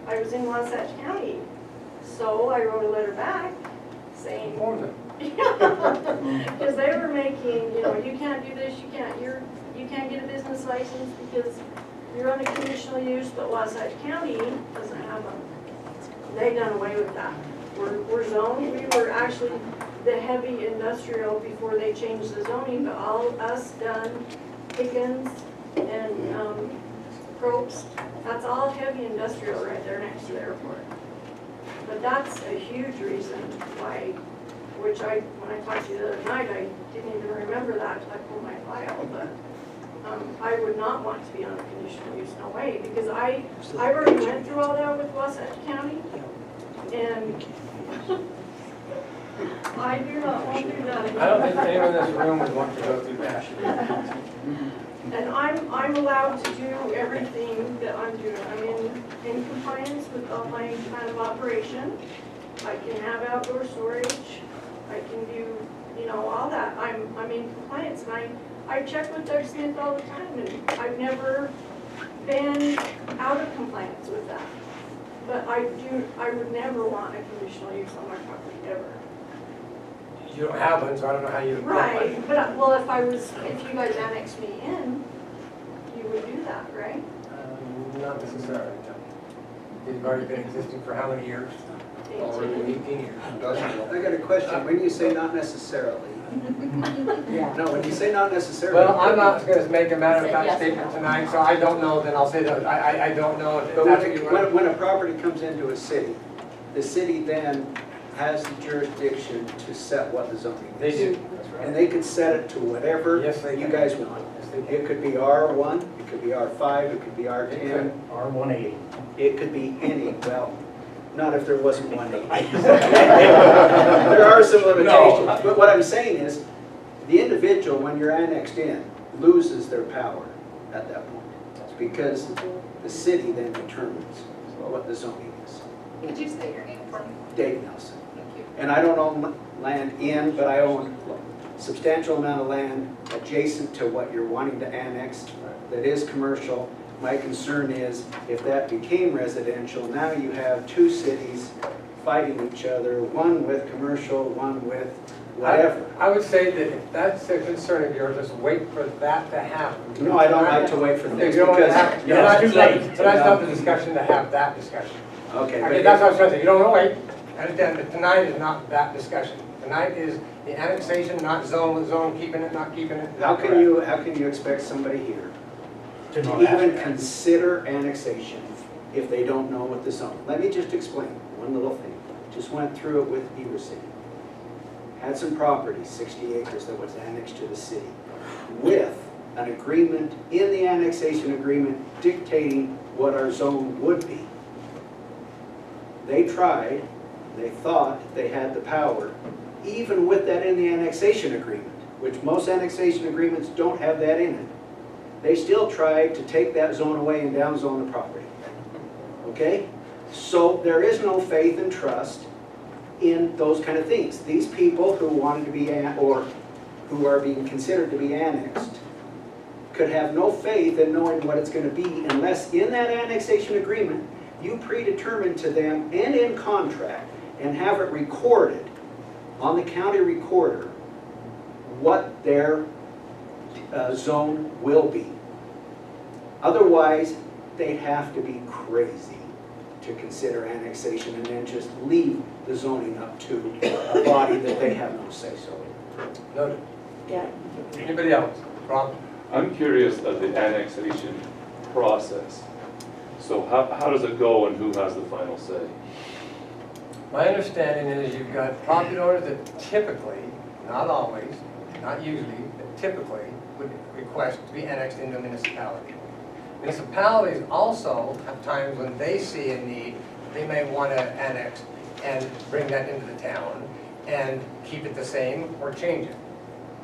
J: I was in Wasatch County. So I wrote a letter back saying, because they were making, you know, you can't do this, you can't get a business license because you're on a conditional use, but Wasatch County doesn't have them. They done away with that. We're zoned, we were actually the heavy industrial before they changed the zoning, but all us done, Pickens and Probst, that's all heavy industrial right there next to the airport. But that's a huge reason why, which when I talked to you the other night, I didn't even remember that until I pulled my file, but I would not want to be on a conditional use, no way, because I already went through all that with Wasatch County, and I do not want to do that again.
A: I don't think anyone in this room would want to go through that.
J: And I'm allowed to do everything that I'm doing. I'm in compliance with all my kind of operation. I can have outdoor storage. I can do, you know, all that. I'm in compliance, and I check with Doug Smith all the time, and I've never been out of compliance with that. But I would never want a conditional use on my property, ever.
A: You don't have one, so I don't know how you.
J: Right, but, well, if you guys annex me in, you would do that, right?
A: Not necessarily, no. You've already been existing for how many years? Already 18 years.
D: I got a question. When you say not necessarily,
L: Yeah.
D: no, when you say not necessarily.
A: Well, I'm not going to make a matter of
L: Say
A: fact
L: yes or
A: statement
L: no.
A: tonight, so I don't know, then I'll say that, I don't know if
D: But
A: that's what you want.
D: when a property comes into a city, the city then has the jurisdiction to set what the zoning
A: They
D: is.
A: do, that's right.
D: And they can set it to whatever
A: Yes, they
D: you
A: can.
D: guys want.
A: Yes, they can.
D: It could be R1, it could be R5, it could be R10,
N: R180.
D: it could be any, well, not if there wasn't 180. There are some limitations, but what I'm saying is, the individual, when you're annexed in, loses their power at that point. Because the city then determines what the zoning is.
Q: Could you say your name for me?
D: Dave Nelson.
Q: Thank you.
D: And I don't own land in, but I own a substantial amount of land adjacent to what you're wanting to annex that is commercial. My concern is if that became residential, now you have two cities fighting each other, one with commercial, one with whatever.
A: I would say that if that's a concern of yours, just wait for that to happen.
D: No, I don't like to wait for things
A: You don't want to
D: because.
A: have, tonight's not, tonight's not the discussion to have that discussion.
D: Okay.
A: I
D: but
A: mean, that's what I was trying to say, you don't want to wait, I understand, but tonight is not that discussion. Tonight is the annexation, not zone with zone, keeping it, not keeping it.
D: How can you expect somebody here
N: To
D: to
N: not ask
D: even
N: that.
D: consider annexation if they don't know what the zone? Let me just explain one little thing. Just went through it with Beaver City. Had some property, 60 acres, that was annexed to the city with an agreement in the annexation agreement dictating what our zone would be. They tried, they thought they had the power, even with that in the annexation agreement, which most annexation agreements don't have that in it. They still tried to take that zone away and downzone the property. Okay? So there is no faith and trust in those kind of things. These people who wanted to be, or who are being considered to be annexed, could have no faith in knowing what it's going to be unless in that annexation agreement, you predetermine to them and in contract and have it recorded on the county recorder what their zone will be. Otherwise, they'd have to be crazy to consider annexation and then just leave the zoning up to a body that they have no say-so in.
A: Noted.
L: Yeah.
A: Anybody else? Rob?
G: I'm curious of the annexation process. So how does it go and who has the final say?
A: My understanding is you've got property owners that typically, not always, not usually, but typically would request to be annexed into a municipality. Municipalities also have times when they see a need, they may want to annex and bring that into the town and keep it the same or change it.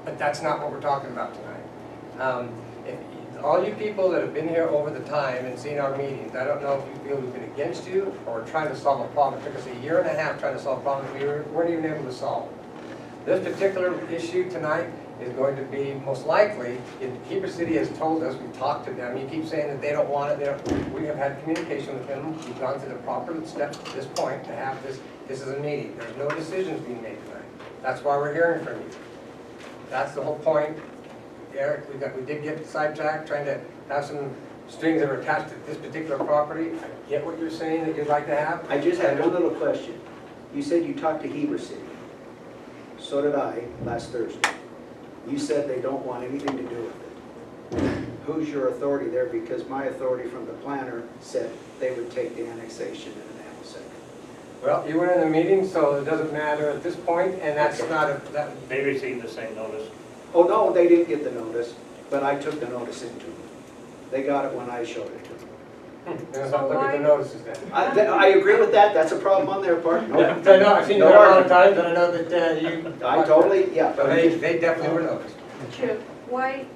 A: But that's not what we're talking about tonight. If all you people that have been here over the time and seen our meetings, I don't know if you feel we've been against you or trying to solve a problem. It took us a year and a half trying to solve a problem we weren't even able to solve. This particular issue tonight is going to be most likely, Heber City has told us, we've talked to them, you keep saying that they don't want it, we have had communication with them, we've gone through the proper steps to this point to have this is a meeting. There's no decisions being made tonight. That's why we're hearing from you. That's the whole point. Eric, we did get sidetracked trying to have some strings that are attached to this particular property. I get what you're saying that you'd like to have.
D: I just had one little question. You said you talked to Heber City. So did I last Thursday. You said they don't want anything to do with it. Who's your authority there? Because my authority from the planner said they would take the annexation in an second.
A: Well, you were in the meeting, so it doesn't matter at this point, and that's not a, that,
B: They received the same notice.
D: Oh, no, they didn't get the notice, but I took the notice into them. They got it when I showed it to them.
A: let's not look at the notices then.
D: I agree with that. That's a problem on their part. No,
A: I know, I've seen you
D: no
A: there a lot of
D: argument.
A: times, and I know that you.
D: I totally, yeah.
A: So they definitely were noticed.
J: Chip, why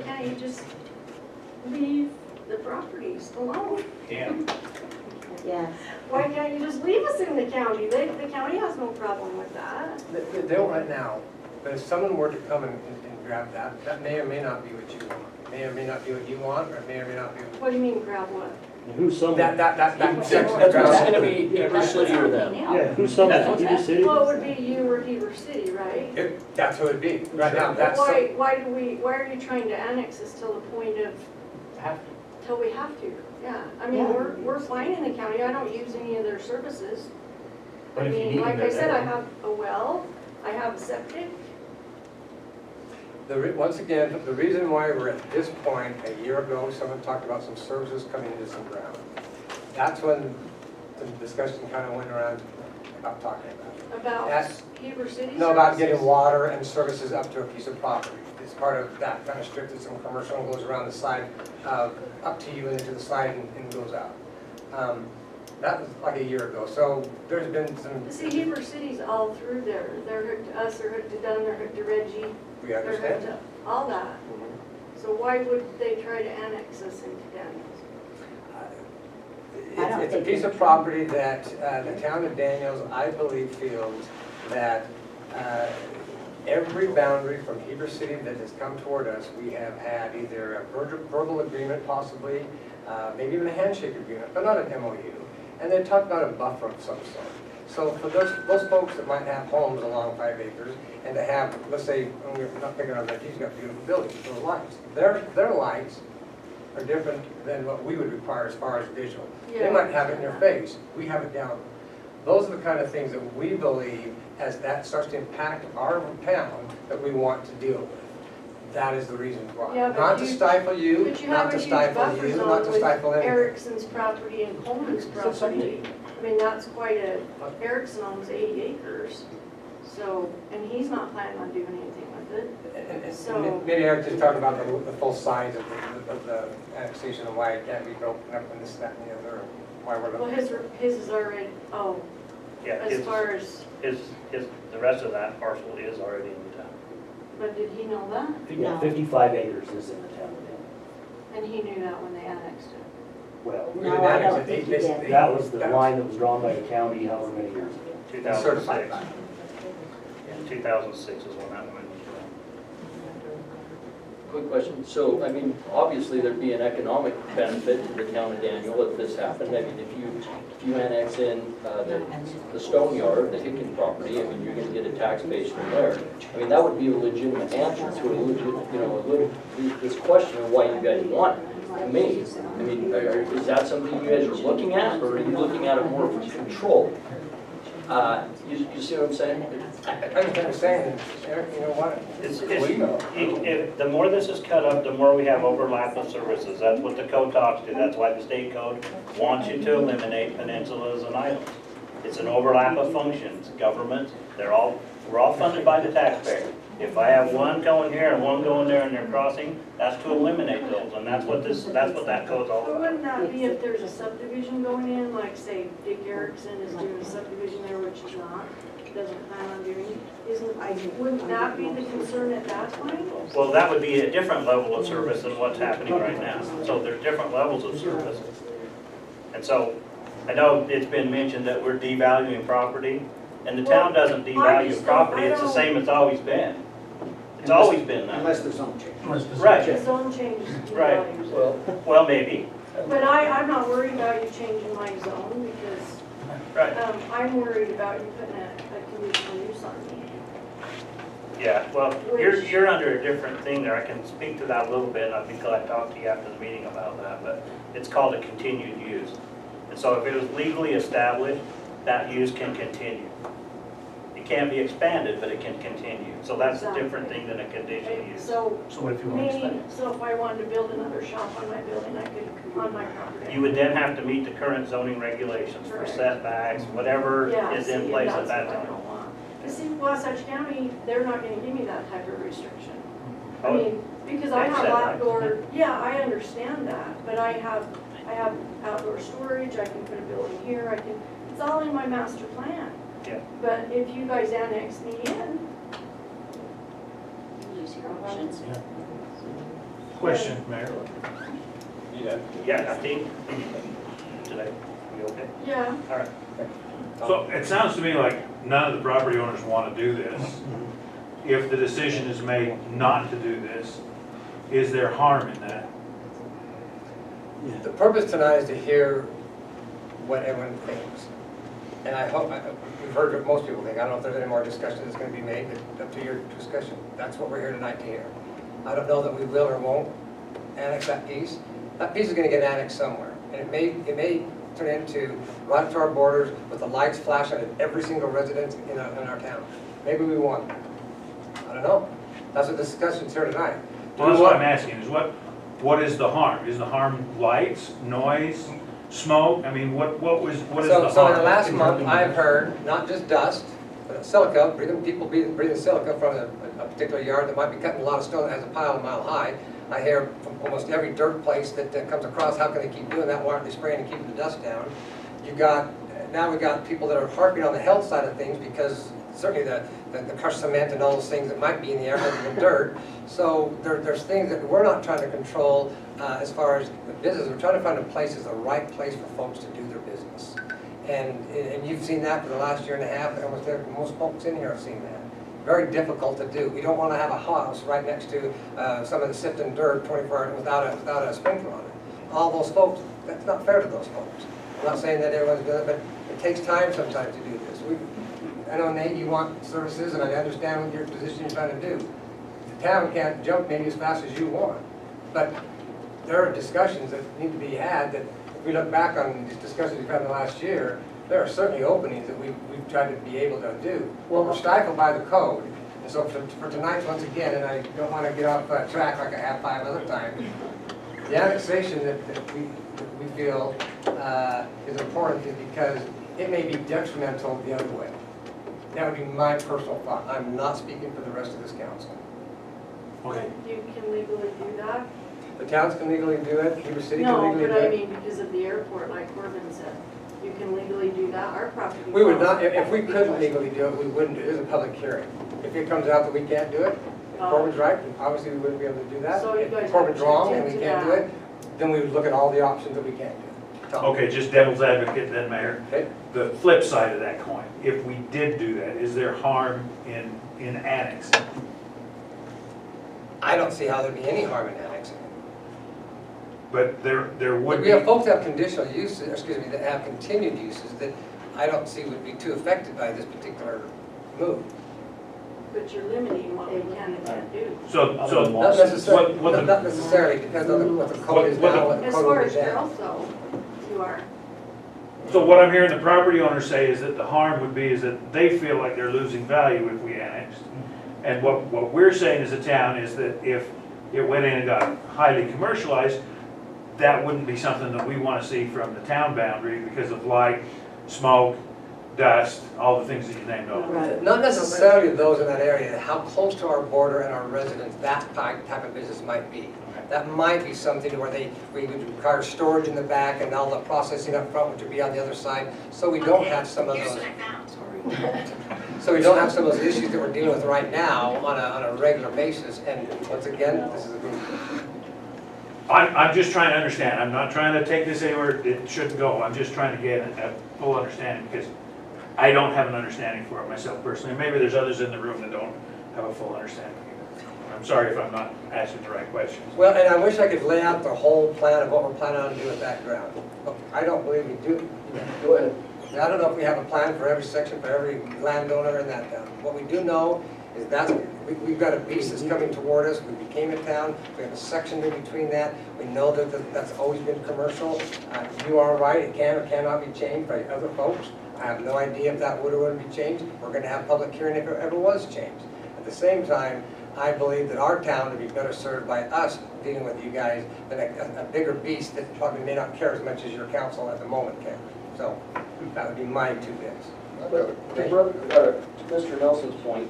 J: can't you just leave the properties alone?
N: Yeah.
L: Yes.
J: Why can't you just leave us in the county? The county has no problem with that.
A: They don't right now, but if someone were to come and grab that, that may or may not be what you want. It may or may not be what you want, or it may or may not be what.
J: What do you mean grab what?
M: Who's someone?
A: That section of
H: That's
A: ground.
H: gonna be Heber City or them.
M: Yeah, who's someone? Heber City?
J: Well, it would be you or Heber City, right?
A: That's who it'd be, right now,
J: But
A: that's.
J: why are you trying to annex us till the point of, till we have to? Yeah, I mean, we're fine in the county, I don't use any of their services.
N: But
J: I
N: if you
J: mean,
N: need
J: like
N: them,
J: I said, I
N: they're
J: have a well, I have a septic.
A: Once again, the reason why we're at this point, a year ago, someone talked about some services coming into some ground. That's when the discussion kind of went around about talking about it.
J: About
A: That's-
J: Heber City
A: No, about
J: services?
A: getting water and services up to a piece of property. It's part of that kind of strip that's in commercial and goes around the side, up to you and into the side and goes out. That was like a year ago, so there's been some,
J: See, Heber City's all through there. They're hooked to us, they're hooked to Dunn, they're hooked to Reggie,
A: we
J: they're hooked
A: understand.
J: to all that.
A: Mhm.
J: So why would they try to annex us into Daniels?
A: It's a piece of property that the town of Daniels, I believe, feels that every boundary from Heber City that has come toward us, we have had either a verbal agreement possibly, maybe even a handshake agreement, but not an MOU. And they talked about a buffer of some sort. So for those folks that might have homes along 5 acres and to have, let's say, and we're not picking on that, he's got beautiful buildings, those lights. Their lights are different than what we would require as far as visual. They
J: Yeah.
A: might have it in their face, we have it down. Those are the kind of things that we believe, as that starts to impact our town, that we want to deal with. That is the reason why.
J: Yeah, but
A: Not to
J: you-
A: stifle you,
J: But you
A: not
J: have
A: to
J: a huge
A: stifle
J: buffer
A: you, not
J: zone
A: to
J: with
A: stifle anything.
J: Erickson's property and Coleman's property. I mean, that's quite a, Erickson owns 80 acres. So, and he's not planning on doing anything with it.
A: And
J: So-
A: maybe Eric just talked about the full size of the annexation and why it can't be broken up in this, that, and the other, why we're
J: Well,
A: looking.
J: his is already, oh,
B: Yeah,
J: as far as,
B: the rest of that parcel is already in the town.
J: but did he know that?
L: No.
F: 55 acres is in the town of Daniels.
J: And he knew that when they annexed it.
F: Well,
A: We
L: No,
A: didn't
L: I
A: annex
L: don't
A: it.
L: think he
A: They-
L: did.
A: they-
F: that was the
A: that
F: line that was drawn by the county however many years ago.
B: 2006.
A: Certified.
B: Yeah, 2006 is when that went into
H: Quick question, so, I mean, obviously there'd be an economic benefit to the town of Daniel if this happened. I mean, if you annex in the Stone Yard, the Hicken property, I mean, you're gonna get a tax base from there. I mean, that would be a legitimate answer to a legit, this question of why you guys want it, to me. I mean, is that something you guys are looking at, or are you looking at it more for control? You see what I'm saying?
A: I understand what you're saying, Eric, you know what?
B: the more this is cut up, the more we have overlap of services. That's what the code talks to. That's why the state code wants you to eliminate peninsulas and islands. It's an overlap of functions. Government, we're all funded by the taxpayer. If I have one going here and one going there and they're crossing, that's to eliminate those, and that's what that code's all
J: But
B: about.
J: wouldn't that be if there's a subdivision going in, like say Dick Erickson is doing a subdivision there, which he's not, doesn't plan on doing, wouldn't that be the concern at that time?
B: Well, that would be a different level of service than what's happening right now. So there's different levels of service. And so, I know it's been mentioned that we're devaluing property, and the town doesn't devalue property, it's the same it's always been. It's always been that.
D: Unless the zone changes.
B: Right,
J: The zone changes.
B: right. Well, maybe,
J: But I'm not worried about you changing my zone because,
B: right.
J: I'm worried about you putting a conditional use on me.
B: Yeah, well, you're under a different thing there. I can speak to that a little bit, and I'd be glad to talk to you after the meeting about that, but it's called a continued use. And so if it was legally established, that use can continue. It can't be expanded, but it can continue. So that's a different thing than a conditional use.
J: So,
N: So what if you want to
J: meaning,
N: expand?
J: so if I wanted to build another shop on my building, I could, on my property.
B: You would then have to meet the current zoning regulations for setbacks, whatever
J: Yeah,
B: is in
J: see,
B: place
J: that's
B: at that
J: what I
B: time.
J: don't want. You see, Wasatch County, they're not gonna give me that type of restriction. I
B: Oh,
J: mean, because I
B: they've
J: have
B: said that.
J: outdoor, yeah, I understand that, but I have outdoor storage, I can put a building here, it's all in my master plan.
B: Yeah.
J: But if you guys annex me in,
L: Use your options.
N: Question, Mayor.
B: Yeah, I think, today.
E: You okay?
J: Yeah.
E: All right.
O: So it sounds to me like none of the property owners want to do this. If the decision is made not to do this, is there harm in that?
A: The purpose tonight is to hear what everyone thinks. And I hope, we've heard what most people think. I don't know if there's any more discussion that's going to be made, but up to your discussion. That's what we're here tonight to hear. I don't know that we will or won't annex that piece. That piece is going to get annexed somewhere. And it may turn into right up to our borders with the lights flashing at every single residence in our town. Maybe we want that. I don't know. That's what the discussion's here tonight.
O: Well, that's what I'm asking, is what is the harm? Is the harm lights, noise, smoke? I mean, what is the harm?
A: So in the last month, I've heard not just dust, but silica, people breathing silica from a particular yard that might be cutting a lot of stone that has a pile a mile high. I hear from almost every dirt place that comes across, how can they keep doing that? Why aren't they spraying and keeping the dust down? Now we've got people that are harping on the health side of things because certainly the crushed cement and all those things that might be in the air other than dirt. So there's things that we're not trying to control as far as the business. We're trying to find a place that's the right place for folks to do their business. And you've seen that for the last year and a half, and most folks in here have seen that. Very difficult to do. We don't want to have a house right next to some of the sifting dirt 24 hours without a sprinkler on it. All those folks, that's not fair to those folks. I'm not saying that everyone's doing it, but it takes time sometimes to do this. I know, Nate, you want services, and I understand what your position you're trying to do. The town can't jump maybe as fast as you want, but there are discussions that need to be had that if we look back on these discussions we've had in the last year, there are certainly openings that we've tried to be able to do. Well, we're stifled by the code. And so for tonight, once again, and I don't want to get off track like I have 5 other times, the annexation that we feel is important is because it may be detrimental the other way. That would be my personal thought. I'm not speaking for the rest of this council.
O: Okay.
J: You can legally do that?
A: The towns can legally do it, Heber City can legally do it.
J: No, but I mean, because of the airport, like Corbin said, you can legally do that, our property.
A: We would not, if we couldn't legally do it, we wouldn't do it. It is a public hearing. If it comes out that we can't do it, if Corbin's right, obviously we wouldn't be able to do that.
J: So you guys
A: If Corbin's wrong and
J: checked
A: we
J: into
A: can't do
J: that.
A: it, then we would look at all the options that we can't do.
O: Okay, just devil's advocate then, Mayor.
A: Okay.
O: The flip side of that coin, if we did do that, is there harm in annexing?
A: I don't see how there'd be any harm in annexing.
O: But there would
A: We
O: be.
A: have folks that have conditional uses, that have continued uses that I don't see would be too affected by this particular move.
J: But you're limiting what we can and can't do.
O: So
A: Not necessarily,
O: what the-
A: not necessarily, depends on what the code is
O: what the-
A: now, what the
J: As
A: code
J: far
A: will
J: as
A: be then.
J: growth though, you are.
O: So what I'm hearing the property owners say is that the harm would be is that they feel like they're losing value if we annexed. And what we're saying as a town is that if it went in and got highly commercialized, that wouldn't be something that we want to see from the town boundary because of light, smoke, dust, all the things that you named off.
L: Right.
A: Not necessarily those in that area, how close to our border and our residents that type of business might be. That might be something where we would require storage in the back and all the processing up front, which would be on the other side, so we don't have some of those. So we don't have some of those issues that we're dealing with right now on a regular basis, and once again, this is a good.
O: I'm just trying to understand. I'm not trying to take this anywhere it shouldn't go. I'm just trying to get a full understanding because I don't have an understanding for it myself personally. Maybe there's others in the room that don't have a full understanding either. I'm sorry if I'm not asking the right questions.
A: Well, and I wish I could lay out the whole plan of what we're planning on to do with that ground. But I don't believe we do. Go ahead. I don't know if we have a plan for every section, for every landowner in that town. What we do know is we've got a beast that's coming toward us. We became a town. We have a section in between that. We know that that's always been commercial. You are right, it can or cannot be changed by other folks. I have no idea if that would or wouldn't be changed. We're going to have public hearing if it ever was changed. At the same time, I believe that our town would be better served by us dealing with you guys than a bigger beast that probably may not care as much as your council at the moment cares. So that would be my 2 bits.
H: To Mr. Nelson's point,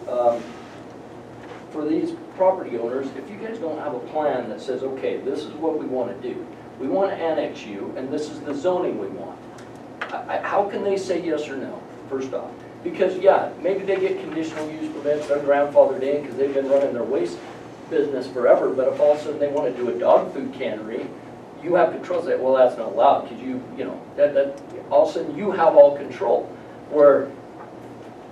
H: for these property owners, if you guys don't have a plan that says, okay, this is what we want to do, we want to annex you, and this is the zoning we want, how can they say yes or no, first off? Because, yeah, maybe they get conditional use permits, they're grandfathered in because they've been running their waste business forever, but if all of a sudden they want to do a dog food cannery, you have control, say, well, that's not allowed, because you know, that, all of a sudden you have all control. Where,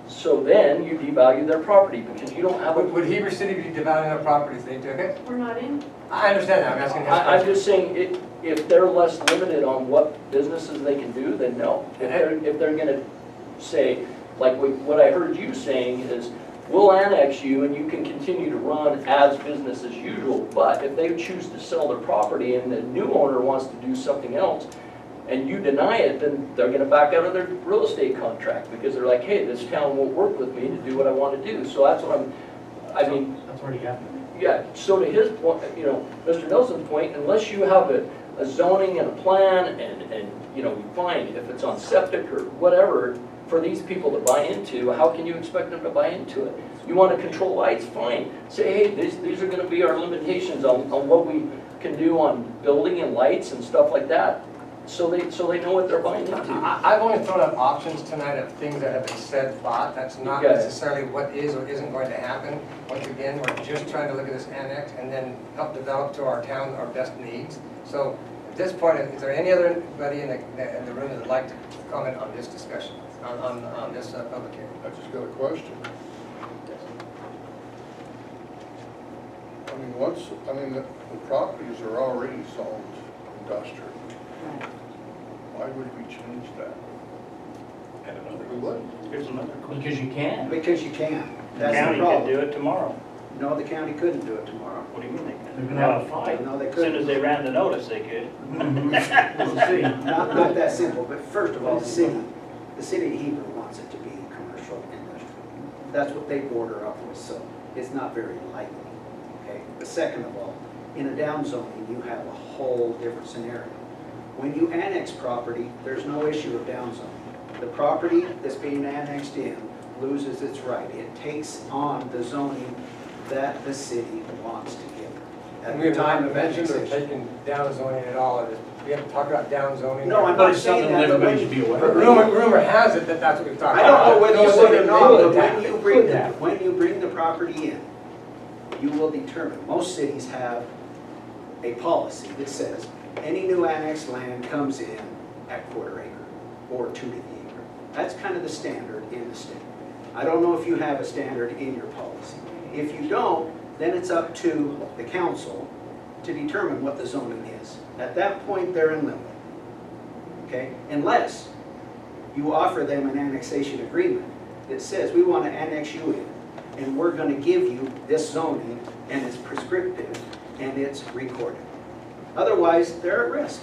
H: so then you devalue their property, because you don't have a.
A: Would Heber City be devaluing their property if they took it?
J: We're not in.
A: I understand that, I'm asking his
H: I'm
A: question.
H: just saying, if they're less limited on what businesses they can do, then no. If they're gonna say, like what I heard you saying is, we'll annex you and you can continue to run as business as usual, but if they choose to sell their property and the new owner wants to do something else, and you deny it, then they're gonna back out of their real estate contract, because they're like, hey, this town won't work with me to do what I wanna do. So that's what I mean,
N: That's already happening.
H: yeah, so to his point, you know, Mr. Nelson's point, unless you have a zoning and a plan and, you know, fine, if it's on septic or whatever, for these people to buy into, how can you expect them to buy into it? You want to control lights, fine. Say, hey, these are gonna be our limitations on what we can do on building and lights and stuff like that. So they know what they're buying into.
A: I've only thrown up options tonight of things that have been said, thought, that's not
H: Okay.
A: necessarily what is or isn't going to happen. Once again, we're just trying to look at this annex and then help develop to our town our best needs. So at this point, is there anybody in the room that would like to comment on this discussion, on this public hearing?
K: I just got a question. The properties are already zoned industrial. Why would we change that?
N: And another.
K: We would.
B: Here's another question.
N: Because you can.
D: Because you can.
B: The
D: That's the
B: county could
D: problem.
B: do it tomorrow.
D: No, the county couldn't do it tomorrow.
B: What do you mean they could?
N: They're gonna have a fight.
D: No, they
B: As soon
D: couldn't.
B: as they ran the notice, they could.
N: We'll see.
D: Not that simple, but first of all, the city of Heber wants it to be commercial industrial. That's what they border up with, so it's not very likely, okay? But second of all, in a down zoning, you have a whole different scenario. When you annex property, there's no issue of down zoning. The property that's being annexed in loses its right. It takes on the zoning that the city wants to give it. At
A: And
D: the
A: we have
D: time
A: not
D: of
A: mentioned or
D: annexation.
A: taken down zoning at all. We haven't talked about down zoning.
D: No, I'm
N: But
D: not
N: it's
D: saying
N: something
D: that, but
N: everybody
D: when
N: should be aware
A: But
N: of.
A: rumor has it that that's what we've talked
D: I
A: about.
D: don't know whether you
A: Don't
D: would
A: say
D: or
A: they
D: not,
A: could
D: but
A: have.
D: when you bring the property in, you will determine, most cities have a policy that says, any new annexed land comes in at quarter acre or 2 to the acre. That's kind of the standard in the state. I don't know if you have a standard in your policy. If you don't, then it's up to the council to determine what the zoning is. At that point, they're in limbo, okay? Unless you offer them an annexation agreement that says, we want to annex you in, and we're going to give you this zoning, and it's prescriptive, and it's recorded. Otherwise, they're at risk.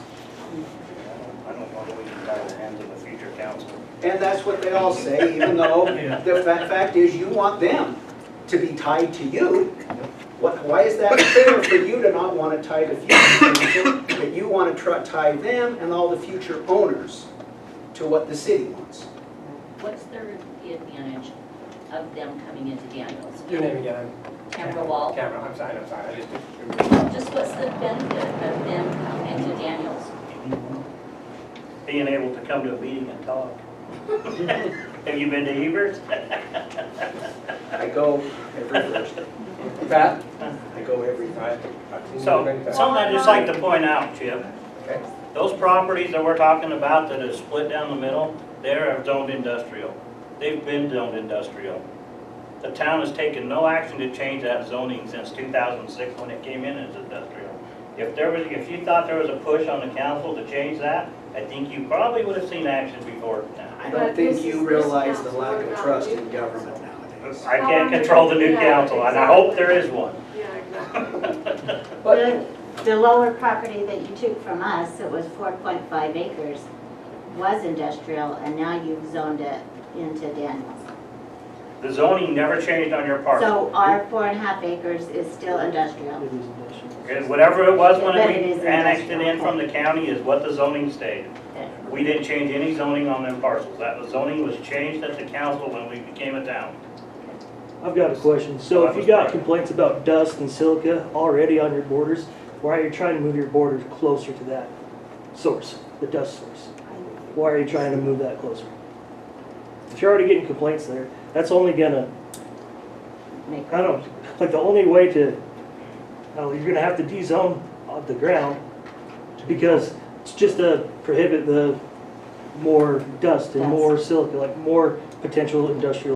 B: I don't want to leave it out of the hands of the future council.
D: And that's what they all say, even though
N: Yeah.
D: the fact is, you want them to be tied to you. Why is that fair for you to not want to tie the future council, but you want to tie them and all the future owners to what the city wants?
L: What's the advantage of them coming into Daniels?
A: Your name again?
L: Tamara Wall.
A: Cameron, I'm sorry. I just.
L: Just what's the benefit of them coming into Daniels?
B: Being able to come to a meeting and talk. Have you been to Hebert?
D: I go every Thursday.
A: Pat?
D: I go every Thursday.
B: So, something I'd just like to point out, Chip,
A: Okay.
B: those properties that we're talking about that are split down the middle, they're zoned industrial. They've been zoned industrial. The town has taken no action to change that zoning since 2006 when it came in as industrial. If you thought there was a push on the council to change that, I think you probably would have seen action before now.
D: I don't think you realize the lack of trust in government nowadays.
B: I can't control the new council, and I hope there is one.
Q: The lower property that you took from us, it was 4.5 acres, was industrial, and now you've zoned it into Daniels.
B: The zoning never changed on your parcel.
Q: So our 4.5 acres is still industrial.
M: It is industrial.
B: And whatever it was when
Q: But
B: we
Q: it is
B: annexed it in
Q: industrial.
B: from the county is what the zoning stated. We didn't change any zoning on them parcels. That was zoning was changed at the council when we became a town.
M: I've got a question. So if you got complaints about dust and silica already on your borders, why are you trying to move your borders closer to that source, the dust source? Why are you trying to move that closer? If you're already getting complaints there, that's only gonna, I don't know, like the only way to, you're gonna have to de-zone the ground Because it's just to prohibit the more dust and
Q: Dust.
M: more silica, like more potential industrial